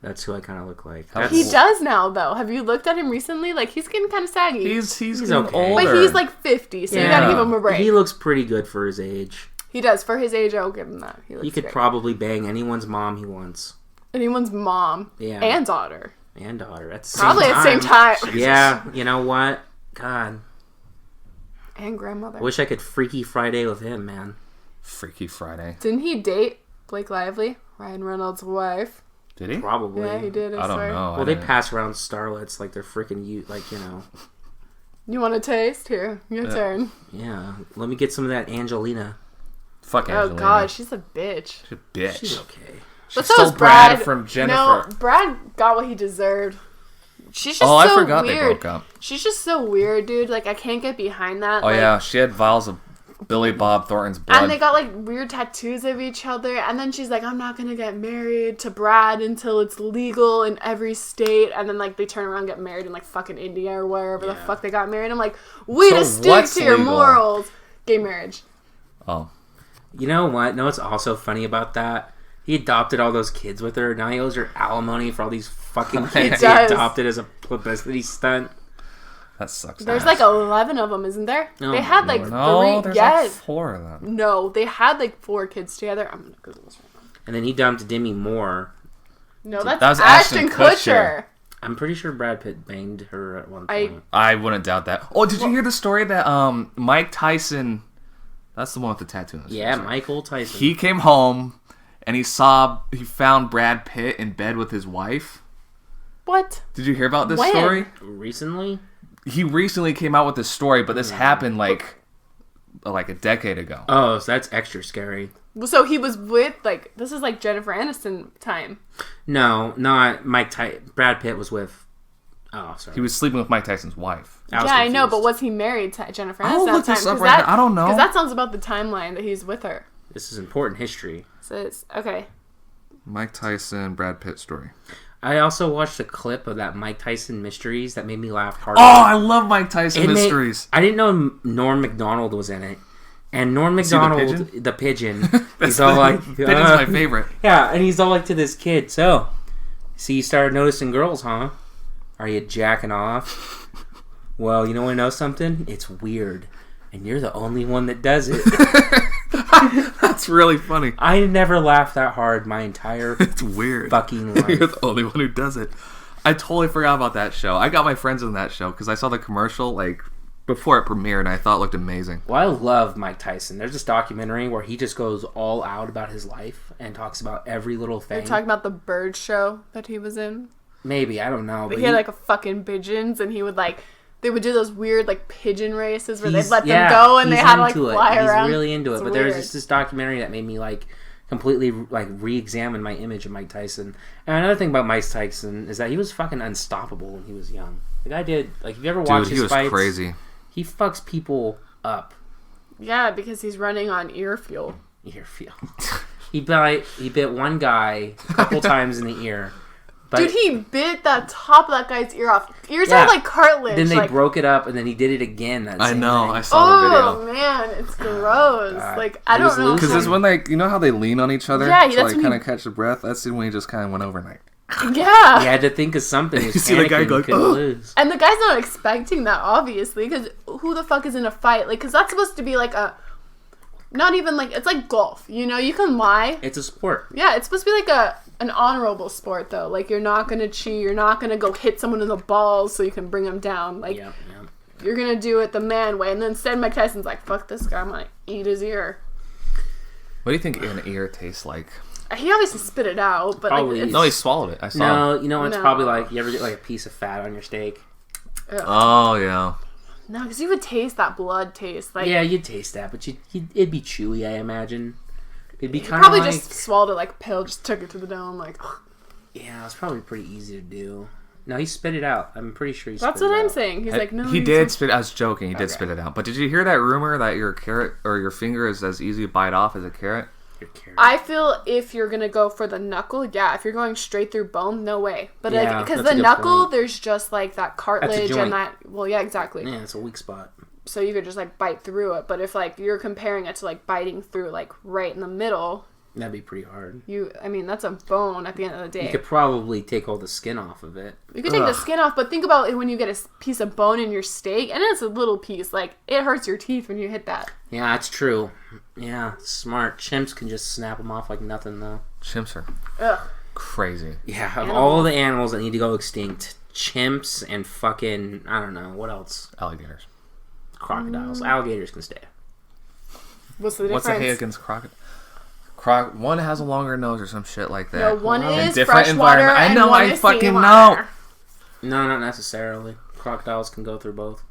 That's who I kind of look like. That's, He does now though. Have you looked at him recently? Like he's getting kind of saggy. He's getting okay. older. But he's like 50, so you Yeah. gotta give him a break. He looks pretty good for his age. He does. For his age, I'll give him that. He looks He could great. probably bang anyone's mom he wants. Anyone's mom Yeah. and daughter. And daughter. At the Probably same at the same time. Yeah, you know what? God. And grandmother. I wish I could Freaky Friday with him, man. Freaky Friday. Didn't he date Blake Lively, Ryan Reynolds' wife? Did he? Probably. Yeah, he did. I don't swear. know. Well, they pass around starlets like they're freaking You want a taste? Here, your turn. Yeah. Let me get some of that Angelina. Fuck Angelina. Oh god, she's a bitch. She's a bitch. She's okay. But She so is stole Brad Brad from Jennifer. No, Brad got what he deserved. She's just Oh, so I forgot they weird. broke up. She's just so weird, dude. Like I can't get behind that. Oh like, yeah, she had vials of Billy Bob Thornton's blood. And they got like weird tattoos of each other. And then she's like, I'm not gonna get married to Brad until it's legal in every state. And then like they turn around and get married in like fucking India or wherever the fuck they got married. I'm like, way to stick what's to your legal? morals. Gay marriage. Oh. You know what? No, what's also funny about that? He adopted all those kids with her. Now he owes her alimony for all these fucking kids he does. adopted as a publicity stunt. That sucks. There's like 11 of them, isn't there? No, they had like no, 3. there's Yes. like 4 of them. No, they had like 4 kids together. I'm gonna Google this right now. And then he dumped Demi Moore. No, that's That was Ashton Ashton Kutcher. Kutcher. I'm pretty sure Brad Pitt banged her at one I- point. I wouldn't doubt that. Oh, did you hear the story that Mike Tyson? That's the one with the tattoo. On his Yeah, face, right? Michael Tyson. He came home and he found Brad Pitt in bed with his wife. What? Did you hear about this When? story? Recently? He recently came out with this story, but this happened like a decade ago. Oh, so that's extra scary. So he was with like this is like Jennifer Aniston time. No, not Brad Pitt was with... Oh, sorry. He was sleeping with Mike Tyson's wife. I was Yeah, I know, confused. but was he married to Jennifer Aniston I'll at look the time? this up 'Cause right now. I don't know. Because that sounds about the timeline that he's with her. This is important history. So it's okay. Mike Tyson, Brad Pitt story. I also watched a clip of that Mike Tyson Mysteries that made me laugh hard. Oh, I love Mike Tyson mysteries. I didn't know Norm Macdonald was in it. And Norm Is he the Macdonald, the pigeon, he's all like... Pigeon's my favorite. Yeah, and he's all like to this kid, so you started noticing girls, huh? Are you jacking off? Well, you want to know something? It's weird. And you're the only one that does it. That's really funny. I never laughed that hard my entire It's weird. fucking You're life. the only one who does it. I totally forgot about that show. I got my friends in that show because I saw the commercial like before it premiered and I thought it looked amazing. Well, I love Mike Tyson. There's this documentary where he just goes all out about his life and talks about every little You're thing. talking about the bird show that he was in. Maybe, I don't know. But He had like a fucking pigeons, and he would like they would do those weird like pigeon races where they'd he's- let yeah, them go and they he's had to like into it. fly around. He's really into it. It's But there's weird. just this documentary that made me like completely like re-examine my image of Mike Tyson. And another thing about Mike Tyson is that he was fucking unstoppable when he was young. The guy did like if you ever watch Dude, his he was fights, crazy. he fucks people up. Yeah, because he's running on ear fuel. Ear feel. He bit one guy a couple times in the ear. But Dude, he bit the top of that guy's ear off. Ears Yeah. are like cartilage. then they like, broke it up, and then he did it again. That I same know. thing. I saw the Oh video. man, it's gross. God. Like I He was don't know. Because it's when they, you know how they lean on each other Yeah, to that's like when kind he- of catch the breath. That's when he just kind of went overnight. Yeah. He had to think of something. He was You see the guy panicking, going, couldn't "Ugh." lose. And the guy's not expecting that, obviously, because who the fuck is in a fight? Like, because that's supposed to be like a, not even like, it's like golf, you know? You can lie. It's a sport. Yeah, it's supposed to be like an honorable sport, though. Like, you're not going to cheat. You're not going to go hit someone in the balls so you can bring them down. Like, Yeah. you're going to do it the man way. And then instead, Mike Tyson's like, fuck this guy. I'm going to eat his ear. What do you think an ear tastes like? He obviously spit it out, but Probably. like, it's, No, he swallowed it. I saw No, him. you know, it's No. probably like, you ever get like a piece of fat on your steak? Oh, yeah. no, because you would taste that blood taste. Like, Yeah, you'd taste that, but it'd be chewy, I imagine. It'd be he kind of probably like... just swallowed it like a pill, just took it to the dome, like, Yeah, it's probably pretty easy to do. No, he spit it out. I'm pretty sure he spit That's it out. what I'm saying. He's like, no. He did spit. I was joking. He did spit it out. But did you hear that rumor that your carrot or your finger is as easy to bite off as a carrot? Your carrot. I feel if you're gonna go for the knuckle, yeah. If you're going straight through bone, no way. But Yeah, like, because that's a the good knuckle, point. there's just like that cartilage joint. and that. Well, yeah, exactly. Yeah, it's a weak spot. So you could just like bite through it. But if like you're comparing it to like biting through like right in the middle, That'd be pretty hard. I mean, that's a bone at the end of the day. You could probably take all the skin off of it. You could take the skin off, but think about it when you get a piece of bone in your steak, and it's a little piece. Like, it hurts your teeth when you hit that. Yeah, that's true. Yeah, smart. Chimps can just snap them off like nothing, though. Chimps are Ugh. crazy. Yeah, of all the animals that need to go extinct, chimps and fucking, I don't know, what else? Alligators. Crocodiles. Alligators can stay. What's the difference? What's the hate against crocodile? One has a longer nose or some shit like that. No, one In is different freshwater environment. I and know, one I is fucking seawater. No, not necessarily. Crocodiles can go through both.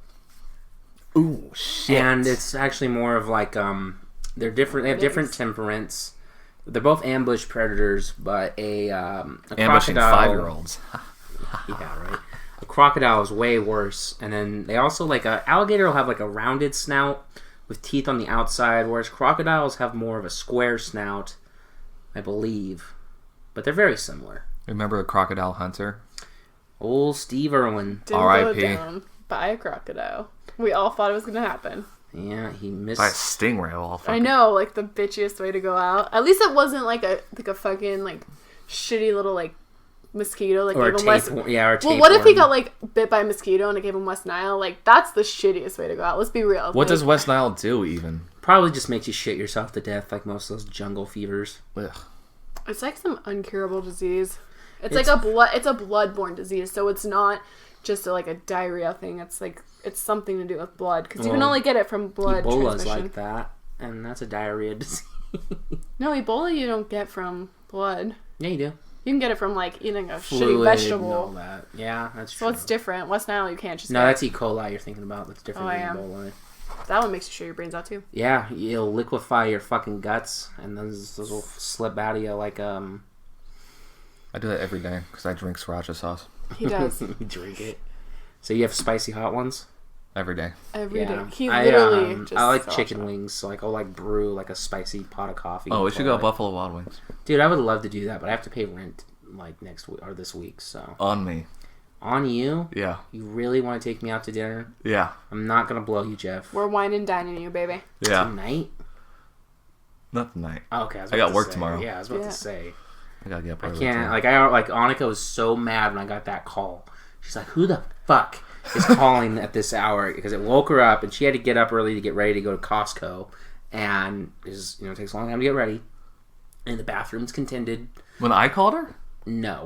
Ooh, shit. And it's actually more of like, they're different. They have different temperaments. They're both ambush predators, but a ambushing crocodile, 5-year-olds. Yeah, right. A crocodile is way worse. And then they also, like, a alligator will have like a rounded snout with teeth on the outside, whereas crocodiles have more of a square snout, I believe. But they're very similar. Remember the crocodile hunter? Old Steve Irwin. Didn't R.I.P.. go down by a crocodile. We all thought it was going to happen. Yeah, he missed. By a stingray of all fucking... I know, like, the bitchiest way to go out. At least it wasn't like a fucking, like, shitty little, like, mosquito. Like, Or gave him tapeworm. Yeah, or tapeworm. Well, what if he got, like, bit by a mosquito and it gave him West Nile? Like, that's the shittiest way to go out. Let's be real. What does West Nile do, even? Probably just makes you shit yourself to death, like most of those jungle fevers. Ugh. It's like some uncurable disease. It's like a bloodborne disease, so it's not just like a diarrhea thing. It's like it's something to do with blood because you can only get it from blood Ebola's transmission. like that, and that's a diarrhea disease. No, Ebola you don't get from blood. Yeah, you do. You can get it from like eating a shitty Fluid and vegetable. all that. Yeah, that's true. So it's different. West Nile you can't just No, get. that's E. coli you're thinking about. That's different Oh, I than am. Ebola. That one makes you shit your brains out too. Yeah, it'll liquefy your fucking guts, and those will slip out of you like I do that every day because I drink sriracha sauce He does you drink it. So you have spicy hot ones? every day. every day. Yeah. He literally just I like sauce chicken it. wings, so like I'll like brew like a spicy pot of coffee. Oh, we should before go I- Buffalo Wild Wings. Dude, I would love to do that, but I have to pay rent like next week or this week. So On me. on you, Yeah. you really want to take me out to dinner? Yeah. I'm not gonna blow you, Jeff. We're wine and dining you, baby. Yeah. Tonight? Not tonight. Oh, okay, I got work tomorrow. Yeah, I was about Yeah. to say. I gotta get up I early, can't. too. Like Annika was so mad when I got that call. She's like, "Who the fuck is calling at this hour?" Because it woke her up, and she had to get up early to get ready to go to Costco, and it takes a long time to get ready. And the bathroom's contended. When I called her? No,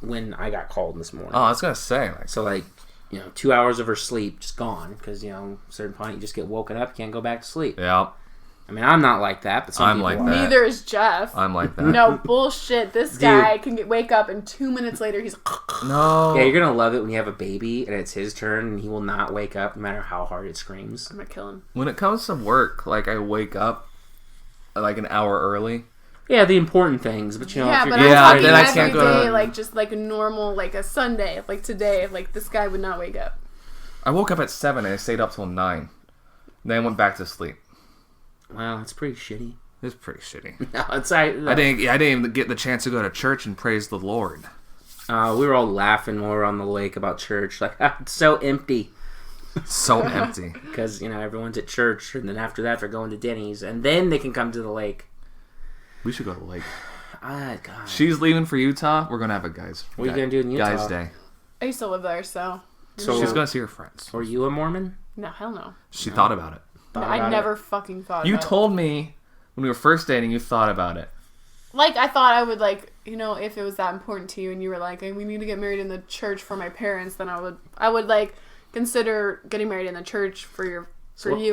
when I got called this morning. Oh, I was gonna say, like, So 2 hours of her sleep just gone because at a certain point you just get woken up, you can't go back to sleep. yeah, I mean, I'm not like that, but some I'm people like are. that. Neither is Jeff. I'm like that. No bullshit. This guy can wake up and 2 minutes later he's No. Yeah, you're gonna love it when you have a baby and it's his turn and he will not wake up no matter how hard it screams. I'm gonna kill him. When it comes to work, like, I wake up like an hour early. Yeah, the important things, but Yeah, if you're but Yeah, I'm talking then I every can't go day, to- like just like a normal, like a Sunday, like today, like this guy would not wake up. I woke up at 7 and I stayed up till 9. Then I went back to sleep. Wow, it's pretty shitty. It was pretty shitty. No, it's I didn't even get the chance to go to church and praise the Lord. we were all laughing when we were on the lake about church, like it's so empty So empty. because everyone's at church, and then after that they're going to Denny's, and then they can come to the lake. We should go to the lake. Ah, God. She's leaving for Utah. We're gonna have a guys. What are you gonna do in Utah? Guys' day. I used to live there, so So She's gonna see her friends. Were you a Mormon? no, hell no. She thought about it. Thought I about never fucking thought. You about it. told me when we were first dating. You thought about it. Like I thought I would like if it was that important to you, and you were like, we need to get married in the church for my parents, then I would like consider getting married in the church for you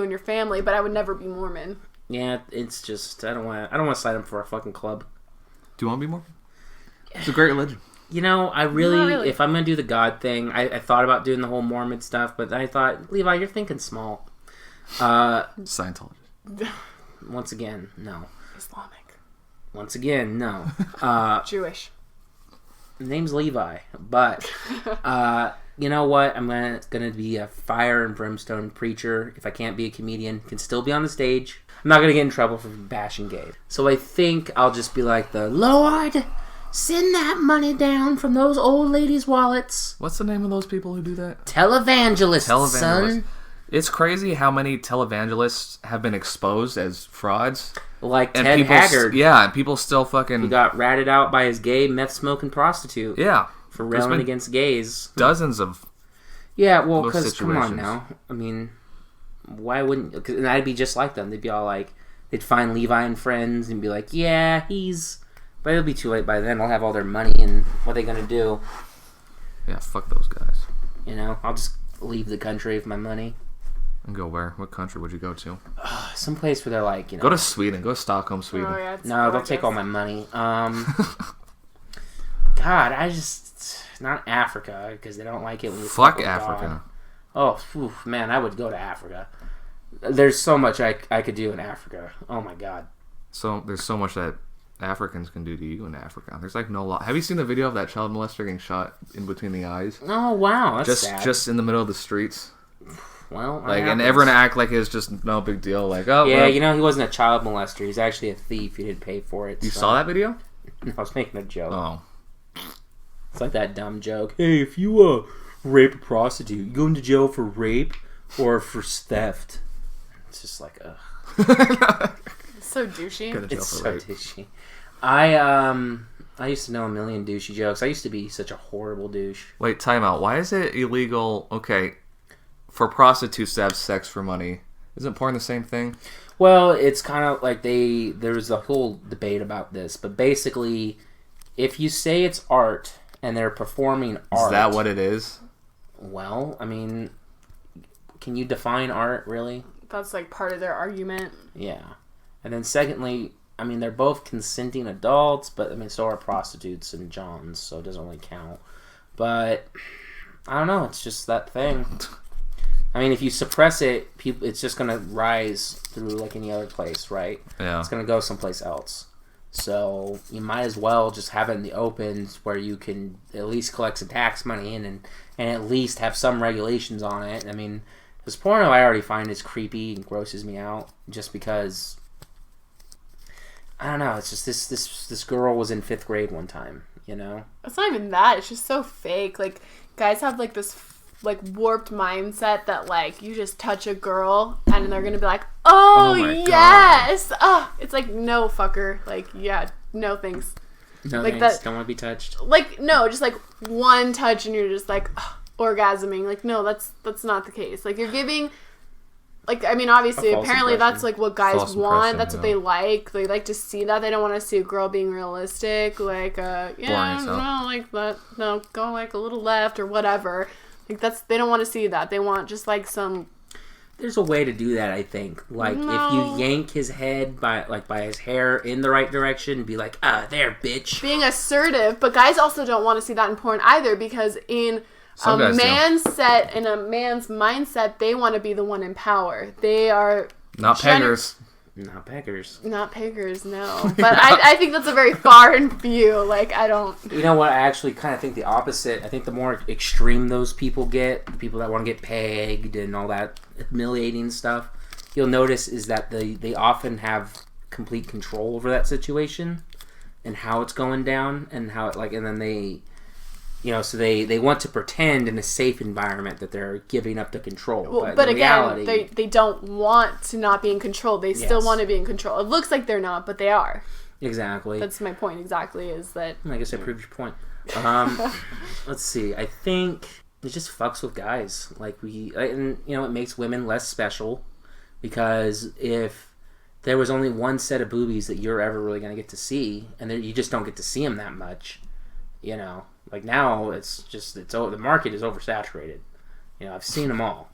and your family, but I would never be Mormon. Yeah, it's just I don't want to sign up for a fucking club. Do you want to be more? It's a great religion. I really, Not really. if I'm gonna do the God thing, I thought about doing the whole Mormon stuff, but I thought, Levi, you're thinking small. Scientologist. Once again, no. Islamic, Once again, no. Jewish. name's Levi, but you know what? I'm gonna be a fire and brimstone preacher. If I can't be a comedian, can still be on the stage. I'm not gonna get in trouble for bashing gays. So I think I'll just be like the Lord, send that money down from those old ladies' wallets. What's the name of those people who do that? Televangelists, son. It's crazy how many televangelists have been exposed as frauds. Like Ted Haggard. Yeah, and people still fucking... He got ratted out by his gay meth-smoking prostitute. Yeah. For railing against gays. Dozens of... Yeah, well, because, come on now. I mean, why wouldn't... And I'd be just like them. They'd be all like... They'd find Levi and friends and be like, yeah, he's... But it'll be too late by then. They'll have all their money, and what are they going to do? Yeah, fuck those guys. You know, I'll just leave the country with my money. And go where? What country would you go to? Someplace where they're like, you know... Go to Sweden. Go to Stockholm, Sweden. Oh, yeah, No, they'll take all my money. God, I just... Not Africa, because they don't like it when you fuck with Africa. God. Oh, man, I would go to Africa. There's so much I could do in Africa. Oh, my God. So, there's so much that Africans can do to you in Africa. There's like no law. Have you seen the video of that child molester getting shot in between the eyes? Oh, wow, that's sad. Just in the middle of the streets. Well, like, and everyone act like it's just no big deal. Like, oh, yeah, well. You know, he wasn't a child molester. He's actually a thief. He didn't pay for it. You saw that video? I was making a joke. Oh. It's like that dumb joke. Hey, if you rape a prostitute, you go into jail for rape or for theft. It's just like, ugh. It's so douchey. It's so douchey. I used to know a million douchey jokes. I used to be such a horrible douche. Wait, time out. Why is it illegal? Okay, for prostitutes to have sex for money. Isn't porn the same thing? Well, it's kind of like there's a whole debate about this, but basically, if you say it's art and they're performing art... Is that what it is? Well, I mean, can you define art, really? That's like part of their argument. Yeah. And then secondly, I mean, they're both consenting adults, but I mean, so are prostitutes and Johns, so it doesn't really count. But, I don't know, it's just that thing. I mean, if you suppress it, it's just going to rise through like any other place, right? Yeah. It's going to go someplace else. So you might as well just have it in the open where you can at least collect some tax money in and at least have some regulations on it. I mean, this porno I already find is creepy and grosses me out just because, I don't know, it's just this girl was in 5th grade one time, you know? It's not even that. It's just so fake. Like, guys have like this like warped mindset that like you just touch a girl and they're gonna be like, oh yes, oh, it's like, no, fucker, like, yeah, no thanks. No like thanks. That, don't want to be touched. Like, no, just like one touch and you're just like orgasming. Like, no, that's not the case. Like, you're giving, like, I mean, obviously apparently impression. That's like what guys want. That's what they like to see that. They don't want to see a girl being realistic, like yeah, no, like that, no, go like a little left or whatever. Like, they don't want to see that. They want just like some... There's a way to do that, I think. Like, if you yank his head by his hair in the right direction, be like, there, bitch. Being assertive, but guys also don't want to see that in porn either, because in a man's mindset, they want to be the one in power. They are... Not peggers. Not peggers. Not peggers, no. But I think that's a very foreign view. Like, I don't... You know what? I actually kind of think the opposite. I think the more extreme those people get, the people that want to get pegged and all that humiliating stuff, you'll notice is that they often have complete control over that situation and how it's going down and how it, like, and then they... You know, so they want to pretend in a safe environment that they're giving up the control. Well, but in again, reality, they don't want to not be in control. They still want to be in control. It looks like they're not, but they are. Exactly. That's my point exactly, is that... I guess I proved your point. Let's see. I think it just fucks with guys. Like, and, you know, it makes women less special because if there was only one set of boobies that you're ever really going to get to see, and then you just don't get to see them that much, you know... Like, now, the market is oversaturated. You know, I've seen them all.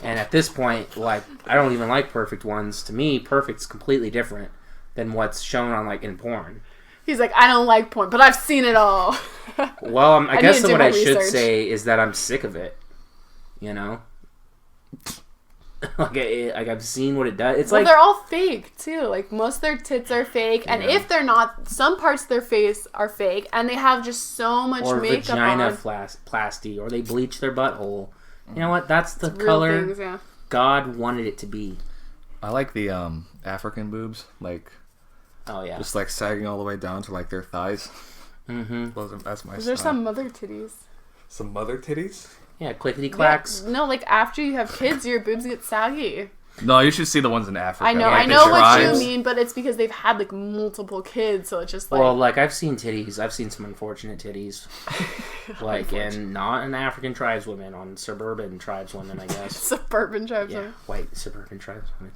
And at this point, like, I don't even like perfect ones. To me, perfect's completely different than what's shown on, like, in porn. He's like, I don't like porn, but I've seen it all. Well, I guess what I should say is that I'm sick of it. You know? like I've seen what it does. It's well, like they're all fake too. Like most of their tits are fake, and if they're not, some parts of their face are fake, and they have just so much or makeup vagina on. plasty, or they bleach their butthole. You know what? That's the Real color things, yeah. God wanted it to be. I like the African boobs, like Oh yeah. just like sagging all the way down to like their thighs. Mm-hmm. That's my Is style. there some mother titties? Some mother titties? Yeah, clickety clacks. Yeah, no, like after you have kids, your boobs get saggy. No, you should see the ones in Africa. I know, Like, I the know what tribes. you mean, but it's because they've had like multiple kids, so it's just like. Well, like I've seen titties. I've seen some unfortunate titties, like and not in African tribeswomen, on suburban tribeswomen, I guess. Suburban tribes. Yeah, white suburban tribeswomen.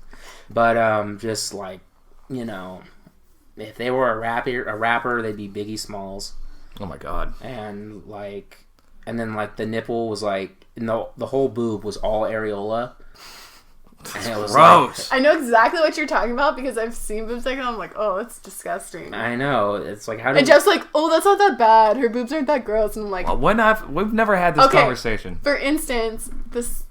But just like, you know, if they were a rapper, they'd be Biggie Smalls, Oh my god. and then like the nipple was like, and the whole boob was all areola. And it was Gross. I know exactly what you're talking about because I've seen boobs like that. I'm like, oh, that's disgusting. I know. It's like, how do And Jeff's like, oh, that's not that bad. Her boobs aren't that gross. And I'm like, We've never had this Okay. conversation. for instance, this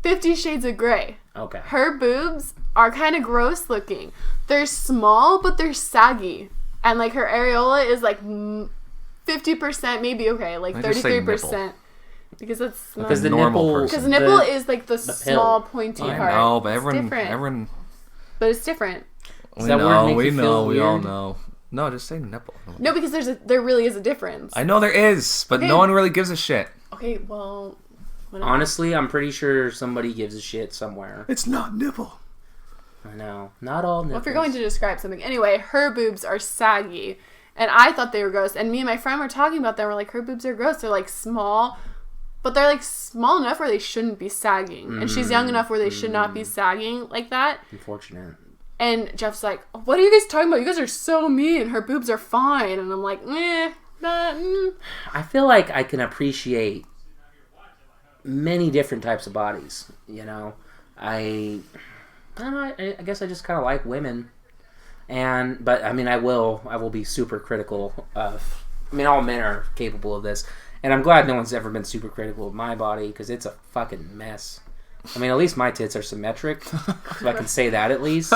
50 Shades of Grey. okay. Her boobs are kind of gross looking. They're small, but they're saggy. And like her areola is like 50%, maybe okay, like I just say 33%. Because that's not. Because the Normal nipple, person. Because the nipple is like the small pill. pointy I part. know, but It's different. everyone. But it's different. We that word know, make we you know, feel we all weird? know. No, just say nipple. No, because there really is a difference. I know there is, but Okay. no one really gives a shit. Okay, well, whatever. honestly, I'm pretty sure somebody gives a shit somewhere. It's not nipple. I know. Not all nipples. Well, if you're going to describe something, anyway, her boobs are saggy, and I thought they were gross. And me and my friend were talking about them. We're like, her boobs are gross. They're like small, but they're like small enough where they shouldn't be sagging, and she's young enough where they should not be sagging like that. Unfortunate. And Jeff's like, what are you guys talking about? You guys are so mean. Her boobs are fine. And I'm like, I feel like I can appreciate many different types of bodies. You know, I don't know. I guess I just kind of like women, but I mean, I will be super critical of. I mean, all men are capable of this, and I'm glad no one's ever been super critical of my body because it's a fucking mess. I mean, at least my tits are symmetric, so I can say that at least.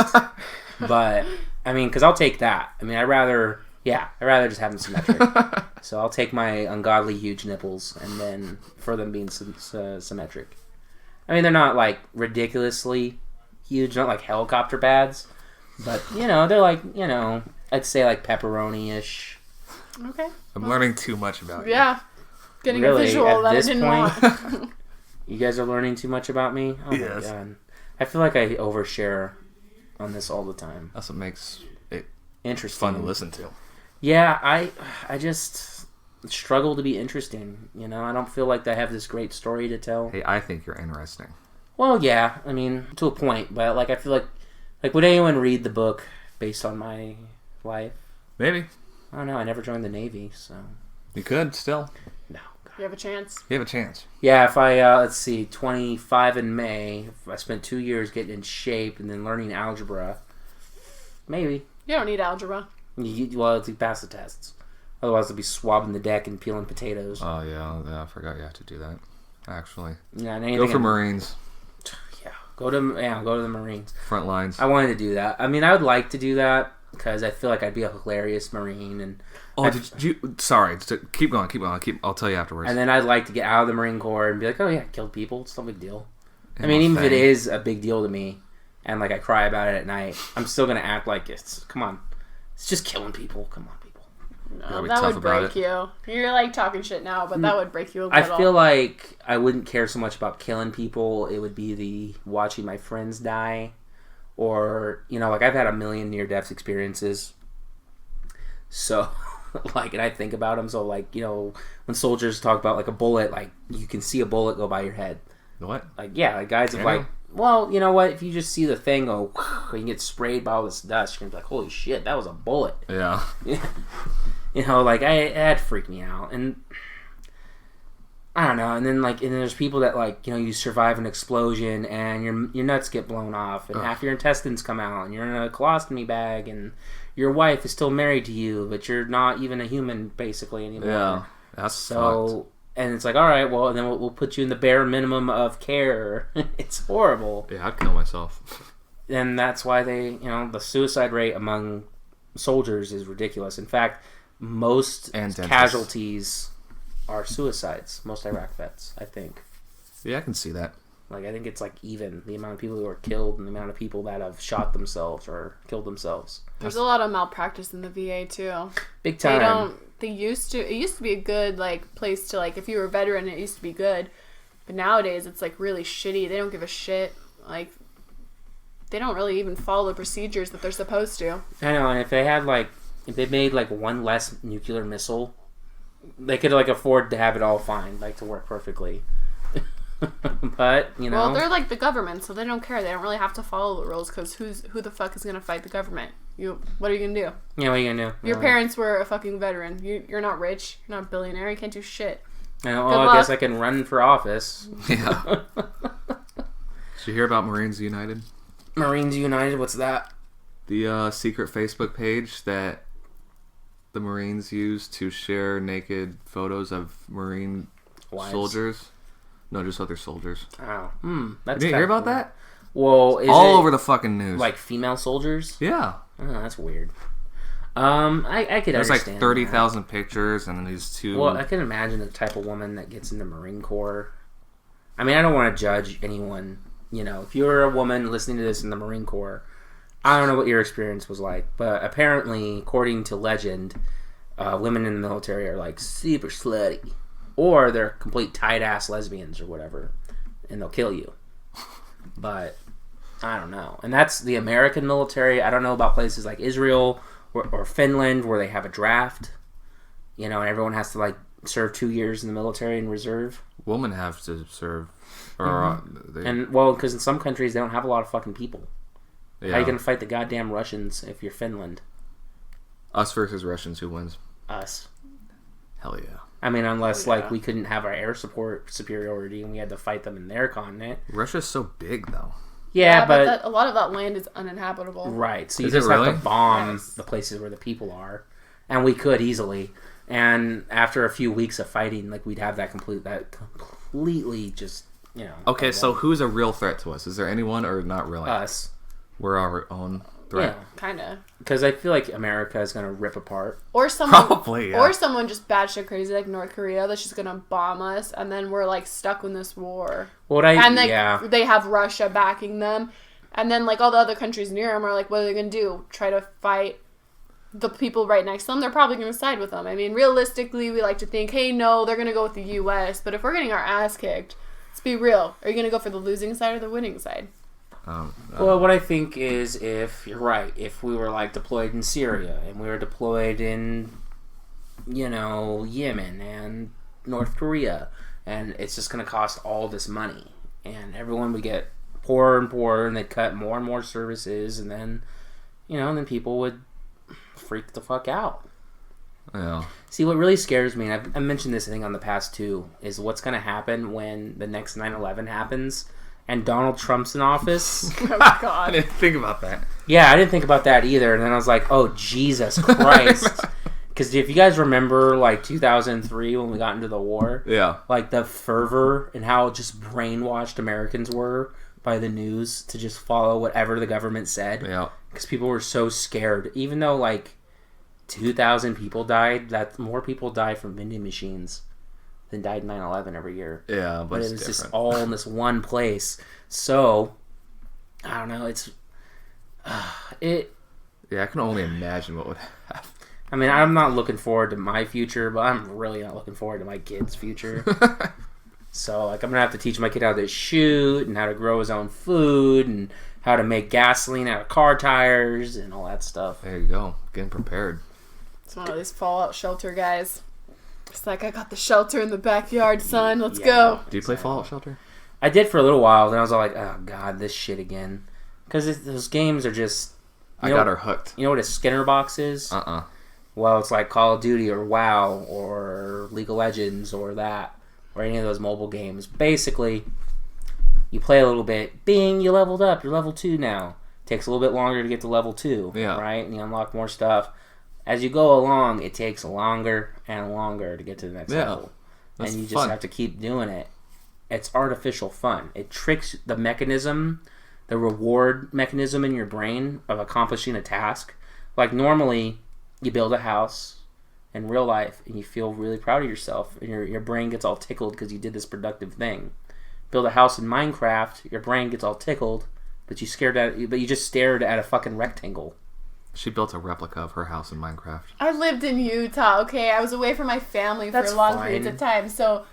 But I mean, because I'll take that. I mean, I'd rather just have them symmetric. So I'll take my ungodly huge nipples, and then for them being symmetric. I mean, they're not like ridiculously huge, not like helicopter pads, but you know, they're like, you know, I'd say like pepperoni-ish. okay. I'm learning too much about you. Yeah. Getting Really, a visual at that I this didn't point? want. You guys are learning too much about me? Oh Yes. my god. I feel like I overshare on this all the time. That's what makes it Interesting. fun to listen to. Yeah, I just struggle to be interesting. You know, I don't feel like I have this great story to tell. Hey, I think you're interesting. Well, yeah, I mean, to a point, but like I feel like would anyone read the book based on my life? Maybe. I don't know. I never joined the Navy, so You could still. no. You have a chance. You have a chance. Yeah, if I let's see, 25 in May. If I spent 2 years getting in shape and then learning algebra, maybe. You don't need algebra. Well, to pass the tests. Otherwise, I'll be swabbing the deck and peeling potatoes. Oh, yeah, I forgot you have to do that. Actually. Yeah, and Go anything for Marines. Yeah, go to the Marines. Front lines. I wanted to do that. I mean, I would like to do that because I feel like I'd be a hilarious Marine, and Oh, did you... Sorry. Keep going. I'll tell you afterwards. and then I'd like to get out of the Marine Corps and be like, oh yeah, killed people. It's no big deal. I In mean, my even if it thing. is a big deal to me, and like I cry about it at night, I'm still gonna act like come on, it's just killing people. Come on, people. gotta be That tough would about break you. You're like talking shit now, but that would break you a little. I feel like I wouldn't care so much about killing people. It would be the watching my friends die, or you know, like I've had a million near-death experiences. So, like, and I think about them. So, like, you know, when soldiers talk about like a bullet, like you can see a bullet go by your head. What? Like, yeah, like guys have Yeah. like, well, you know what? If you just see the thing go, and you get sprayed by all this dust, you're gonna be like, holy shit, that was a bullet. Yeah. You know, like that freaked me out, and I don't know. And then there's people that like, you know, you survive an explosion and your nuts get blown off, and half your intestines come out, and you're in a colostomy bag, and your wife is still married to you, but you're not even a human basically anymore. Yeah. That's fucked. So And it's like, all right, well, and then we'll put you in the bare minimum of care. It's horrible. Yeah, I'd kill myself. And that's why the suicide rate among soldiers is ridiculous. In fact, most casualties are suicides. Most Iraq vets, I think. Yeah, I can see that. Like, I think it's like even the amount of people who are killed and the amount of people that have shot themselves or killed themselves. There's a lot of malpractice in the VA too. Big time. It used to be a good like place to like if you were a veteran, it used to be good. But nowadays it's like really shitty. They don't give a shit. Like they don't really even follow the procedures that they're supposed to. I know, and if they made like one less nuclear missile, they could like afford to have it all fine, like to work perfectly. But well, they're like the government, so they don't care. They don't really have to follow the rules because who the fuck is gonna fight the government? What are you gonna do? Yeah, what are you gonna do? Your parents were a fucking veteran. You're not rich. You're not a billionaire. You can't do shit. I guess I can run for office. Yeah. Did you hear about Marines United? Marines United, what's that? The secret Facebook page that the Marines use to share naked photos of Marine soldiers. No, just other soldiers. Oh, that's. Did you hear about that? Well, all over the fucking news. Like female soldiers? Yeah. Oh, that's weird. I could There's understand. There's like 30,000 pictures, and then these two. Well, I can imagine the type of woman that gets in the Marine Corps. I mean, I don't want to judge anyone. If you're a woman listening to this in the Marine Corps, I don't know what your experience was like, but apparently, according to legend, women in the military are like super slutty. Or they're complete tight-ass lesbians or whatever, and they'll kill you. But I don't know. And that's the American military. I don't know about places like Israel or Finland where they have a draft, and everyone has to like serve 2 years in the military in reserve. Women have to serve. Because in some countries they don't have a lot of fucking people. Yeah. How are you going to fight the goddamn Russians if you're Finland? Us versus Russians, who wins? Us. Hell yeah. I mean, unless like we couldn't have our air support superiority and we had to fight them in their continent. Russia's so big, though. Yeah, but a lot of that land is uninhabitable. Right, so you just have to bomb the places where the people are, and we could easily. And after a few weeks of fighting, like we'd have that completely just Okay, so who's a real threat to us? Is there anyone or not really? Us. We're our own threat. Yeah, kind of. Because I feel like America is going to rip apart. Or someone, probably, yeah. Or someone just batshit crazy like North Korea that's just going to bomb us, and then we're like stuck in this war. They have Russia backing them, and then like all the other countries near them are like, what are they going to do? Try to fight the people right next to them? They're probably going to side with them. I mean, realistically, we like to think, hey, no, they're going to go with the U.S., but if we're getting our ass kicked, let's be real. Are you going to go for the losing side or the winning side? Well, what I think is, if you're right, if we were like deployed in Syria and we were deployed in, Yemen and North Korea, and it's just going to cost all this money, and everyone would get poorer and poorer, and they'd cut more and more services, and then, and then people would freak the fuck out. Yeah. See, what really scares me, and I've mentioned this I think on the past too, is what's going to happen when the next 9/11 happens. And Donald Trump's in office. Oh, God. I didn't think about that. Yeah, I didn't think about that either. And then I was like, oh, Jesus Christ. Because if you guys remember, like, 2003 when we got into the war. Yeah. Like, the fervor and how just brainwashed Americans were by the news to just follow whatever the government said. Yeah. Because people were so scared. Even though, like, 2,000 people died, more people died from vending machines than died in 9/11 every year. Yeah, but it was just all in this one place. So, I don't know. Yeah, I can only imagine what would happen. I mean, I'm not looking forward to my future, but I'm really not looking forward to my kid's future. So, like, I'm gonna have to teach my kid how to shoot and how to grow his own food and how to make gasoline out of car tires and all that stuff. There you go, getting prepared. It's one of these Fallout Shelter guys. It's like, I got the shelter in the backyard, son. Let's go. Do you play Fallout Shelter? I did for a little while. Then I was all like, oh, God, this shit again. Because those games are just... I got her hooked. You know what a Skinner box is? Well, it's like Call of Duty or WoW or League of Legends or that. Or any of those mobile games. Basically, you play a little bit. Bing, you leveled up. You're level 2 now. Takes a little bit longer to get to level 2. Yeah. Right? And you unlock more stuff. As you go along, it takes longer and longer to get to the next level. and you just fun. have to keep doing it. It's artificial fun. It tricks the mechanism, the reward mechanism in your brain of accomplishing a task. Like normally, you build a house in real life and you feel really proud of yourself, and your brain gets all tickled because you did this productive thing. Build a house in Minecraft, your brain gets all tickled, but you just stared at a fucking rectangle. She built a replica of her house in Minecraft. I lived in Utah, okay? I was away from my family That's for long fine. periods of time, so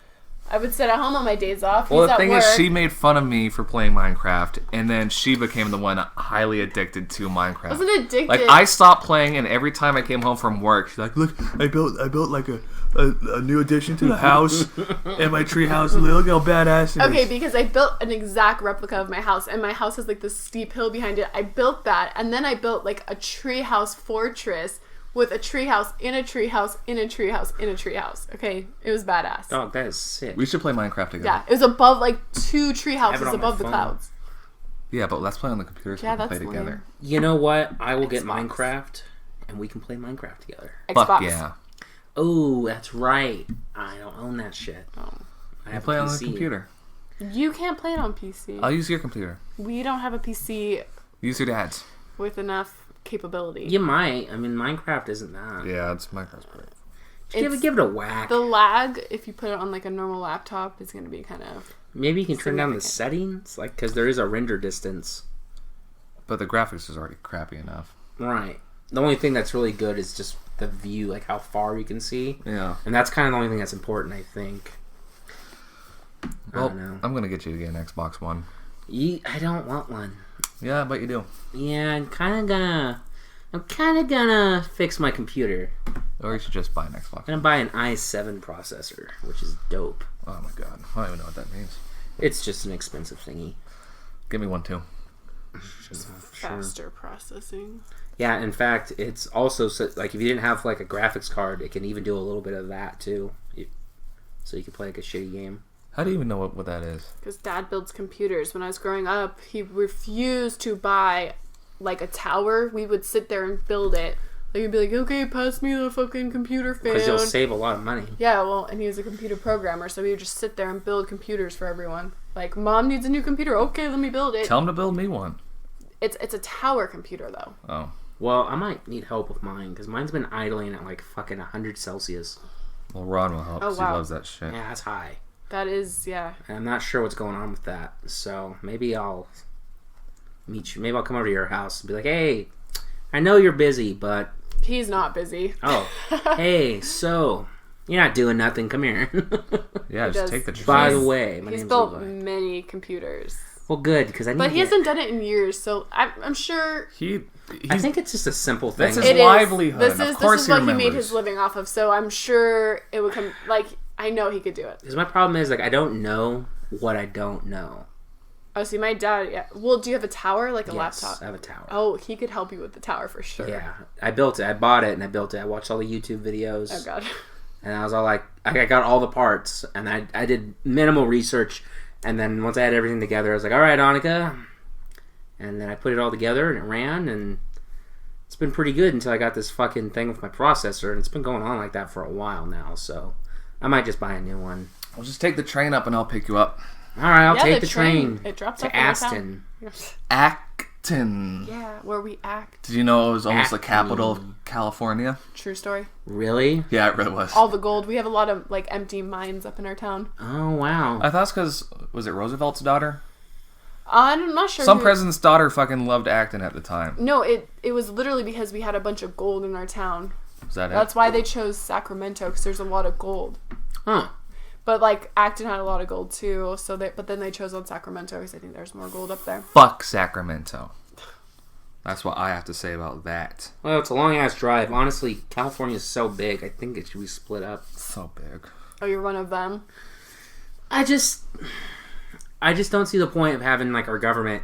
I would sit at home on my days off. Well, He's the at thing work. is, she made fun of me for playing Minecraft, and then she became the one highly addicted to Minecraft. Wasn't addicted. Like, I stopped playing, and every time I came home from work, she's like, "Look, I built like a new addition to the house, and my tree house. Look how badass it is." Okay, because I built an exact replica of my house, and my house has like this steep hill behind it. I built that, and then I built like a treehouse fortress with a treehouse in a treehouse in a treehouse in a treehouse. Okay, it was badass. Dog, that is sick. We should play Minecraft together. Yeah, it was above like 2 tree have it houses on my above the phone. clouds. Yeah, but let's play on the computer so Yeah, we can play that's together. lame. You know what? I will get Xbox. Minecraft, and we can play Minecraft together. Xbox. Fuck yeah. Oh, that's right. I don't own that shit. Oh. I We have play a on the PC. computer. You can't play it on PC. I'll use your computer. We don't have a PC Use your dad's. with enough capability. You might. I mean, Minecraft isn't that. Yeah, it's Minecraft's great. It's- Give it a whack. The lag, if you put it on like a normal laptop, is going to be kind of... Maybe you can turn down the significant. settings, like, because there is a render distance. But the graphics is already crappy enough. Right. The only thing that's really good is just the view, like how far you can see. Yeah. And that's kind of the only thing that's important, I think. I Well, don't know. I'm gonna get you to get an Xbox One. I don't want one. Yeah, but you do. Yeah, I'm kind of gonna fix my computer. Or you should just buy an Xbox. I'm gonna buy an i7 processor, which is dope. Oh my god, I don't even know what that means. It's just an expensive thingy. Give me one too. faster processing. Yeah, in fact, it's also like if you didn't have like a graphics card, it can even do a little bit of that too. So you can play like a shitty game. How do you even know what that is? Because Dad builds computers. When I was growing up, he refused to buy like a tower. We would sit there and build it. Like he'd be like, "Okay, pass me the fucking computer fan." Because you'll save a lot of money. Yeah, well, and he was a computer programmer, so we would just sit there and build computers for everyone. Like, Mom needs a new computer. Okay, let me build it. Tell him to build me one. It's a tower computer though. Oh. Well, I might need help with mine because mine's been idling at like fucking 100 Celsius. Well, Ron will help Oh, because wow. he loves that shit. Yeah, that's high. That is, yeah. And I'm not sure what's going on with that. So maybe I'll meet you. Maybe I'll come over to your house and be like, "Hey, I know you're busy, but He's not busy. oh, hey, so you're not doing nothing. Come here." Yeah, He just does. take the By train. the way, my He's name's built Levi. many computers. Well, good because I need. But to he get- hasn't done it in years, so I'm sure I think it's just a simple thing. That's his it is. livelihood. This Of is course he what he made remembers. his living off of, so I'm sure it would come, like, I know he could do it. Because my problem is like I don't know what I don't know. Oh, see, my dad, yeah. Well, do you have a tower, like a Yes, laptop? I have a tower. Oh, he could help you with the tower for sure. Yeah, I built it. I bought it and I built it. I watched all the YouTube videos. Oh, God. And I was all like, I got all the parts, and I did minimal research, and then once I had everything together, I was like, all right, Annika, and then I put it all together, and it ran, and it's been pretty good until I got this fucking thing with my processor, and it's been going on like that for a while now, so I might just buy a new one. Well, just take the train up and I'll pick you up. All right, I'll Yeah, take the train It drops to off in the town. Aston. Acton. Yeah, where we act. Did you know it was almost the Acton. capital of California? True story. Really? Yeah, it really was. All the gold. We have a lot of, like, empty mines up in our town. Oh, wow. I thought it's because, was it Roosevelt's daughter? I'm not sure. Some who- president's daughter fucking loved Acton at the time. No, it was literally because we had a bunch of gold in our town. Is that it? That's why they chose Sacramento, because there's a lot of gold. Huh. But, like, Acton had a lot of gold, too, but then they chose on Sacramento, because I think there's more gold up there. Fuck Sacramento. That's what I have to say about that. Well, it's a long-ass drive. Honestly, California is so big, I think it should be split up. So big. Oh, you're one of them? I just don't see the point of having like our government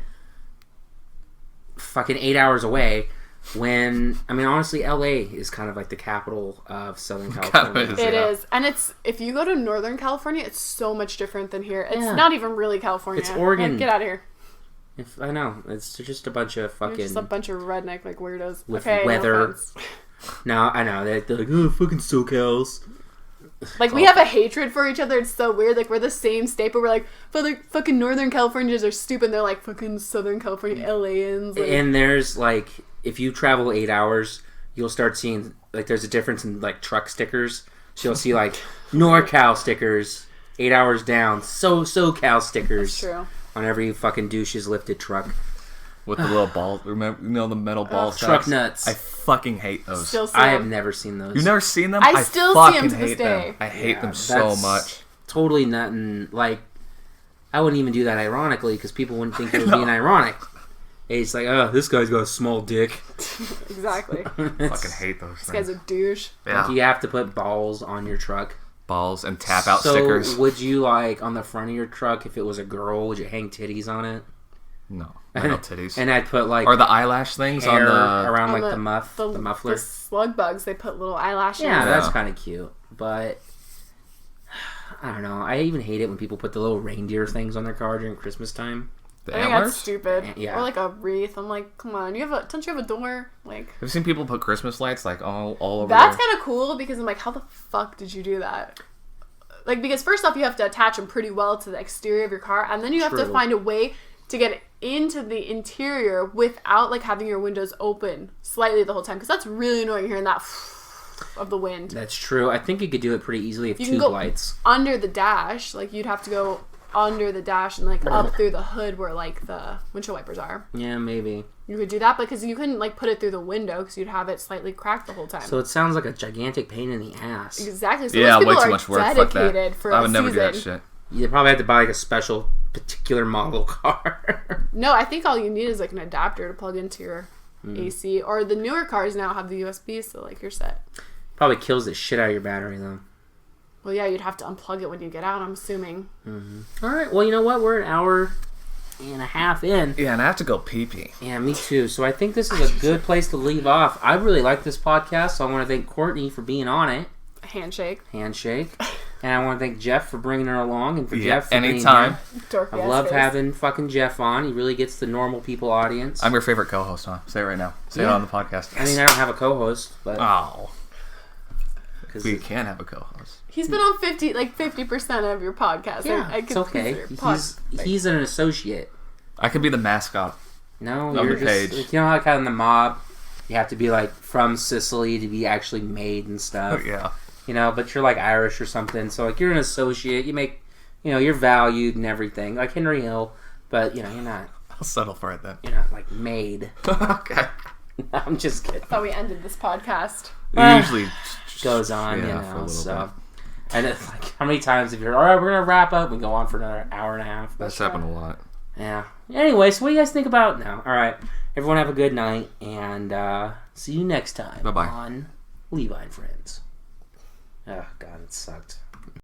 fucking 8 hours away when I mean honestly LA is kind of like the capital of Southern California. is. It Yeah. is. And it's, if you go to Northern California, it's so much different than here. It's Yeah. not even really California. It's Oregon. Like, get out of here. If I know, it's just a bunch of You're fucking just a bunch of redneck, like, weirdos. with okay, weather. No offense. No, I know they're like, oh fucking SoCals. Like, we have a hatred for each other. It's so weird. Like, we're the same state, but we're like, fucking Northern Californians are stupid. They're like, fucking Southern California LAans. Like, And there's, like, if you travel 8 hours, you'll start seeing, like, there's a difference in, like, truck stickers. So you'll see, like, NorCal stickers, 8 hours down, SoCal stickers. that's true. On every fucking douche's lifted truck. With the little ball, remember, the metal ball sacks? Truck nuts. I fucking hate those. Still see I have them. never seen those. You've never seen them? I still see 'em fucking to this hate day. them. I hate Yeah, them so that's much. Totally nothing. Like, I wouldn't even do that ironically because people wouldn't think it was being ironic. It's like, oh, this guy's got a small dick. Exactly. Fucking hate those This guy's things. a douche. Yeah. Do you have to put balls on your truck? Balls and tap out So stickers. would you, like, on the front of your truck, if it was a girl, would you hang titties on it? No. No titties. And I'd put, like, Or the eyelash things on hair the... around, like, On the muffler. The slug bugs, they put little eyelashes. Yeah, that's Yeah. kind of cute. But, I don't know. I even hate it when people put the little reindeer things on their car during Christmas time. the I think antlers? that's stupid. Yeah. Or like a wreath. I'm like, come on, don't you have a door? Like, Have you seen people put Christmas lights, like, all over that's their... kind of cool because I'm like, how the fuck did you do that? Like, because first off, you have to attach them pretty well to the exterior of your car, and then you have to True. find a way to get into the interior without like having your windows open slightly the whole time, because that's really annoying hearing that of the wind. That's true. I think you could do it pretty easily with You can tube go lights. under the dash, like you'd have to go under the dash and like up through the hood where like the windshield wipers are. Yeah, maybe. You could do that because you couldn't like put it through the window because you'd have it slightly cracked the whole time. So it sounds like a gigantic pain in the ass. Exactly. So Yeah, most way people too are much work. Fuck dedicated that. for I a would never do that season. shit. You probably have to buy like a special particular model car. No, I think all you need is like an adapter to plug into your AC. Or the newer cars now have the USB, so like you're set. Probably kills the shit out of your battery though. Well, yeah, you'd have to unplug it when you get out, I'm assuming. All right. Well, you know what? We're an hour and a half in. Yeah, and I have to go pee-pee. Yeah, me too. So I think this is a good place to leave off. I really like this podcast, so I want to thank Courtney for being on it. Handshake. Handshake. And I want to thank Jeff for bringing her along, and for Yeah, Jeff for anytime. being Dorky here. I ass love face. having fucking Jeff on. He really gets the normal people audience. I'm your favorite co-host, huh? Say it right now. Say it Yeah. on the podcast. I mean, I don't have a co-host, but Oh. 'cause We can have a co-host. He's been on 50% of your podcast. yeah, I it's okay. consider He's an associate. I could be the mascot. No, On you're the just page. like, you know how like in the mob, you have to be like from Sicily to be actually made and stuff. Oh, yeah. You know, but you're like Irish or something, so like you're an associate. You make, you know, you're valued and everything, like Henry Hill. But you know, I'll settle for it then. you're not like made. Okay. I'm just kidding. I thought we ended this podcast. It usually Goes on, yeah, you for a know. little So, and it's like how many times have you heard? All right, we're gonna wrap up. We go on for another hour and a half. That's happened a lot. Yeah. Anyway, so what do you guys think about now? All right. Everyone have a good night, and see you next time Bye-bye. on Levi and Friends. Oh, God, it sucked.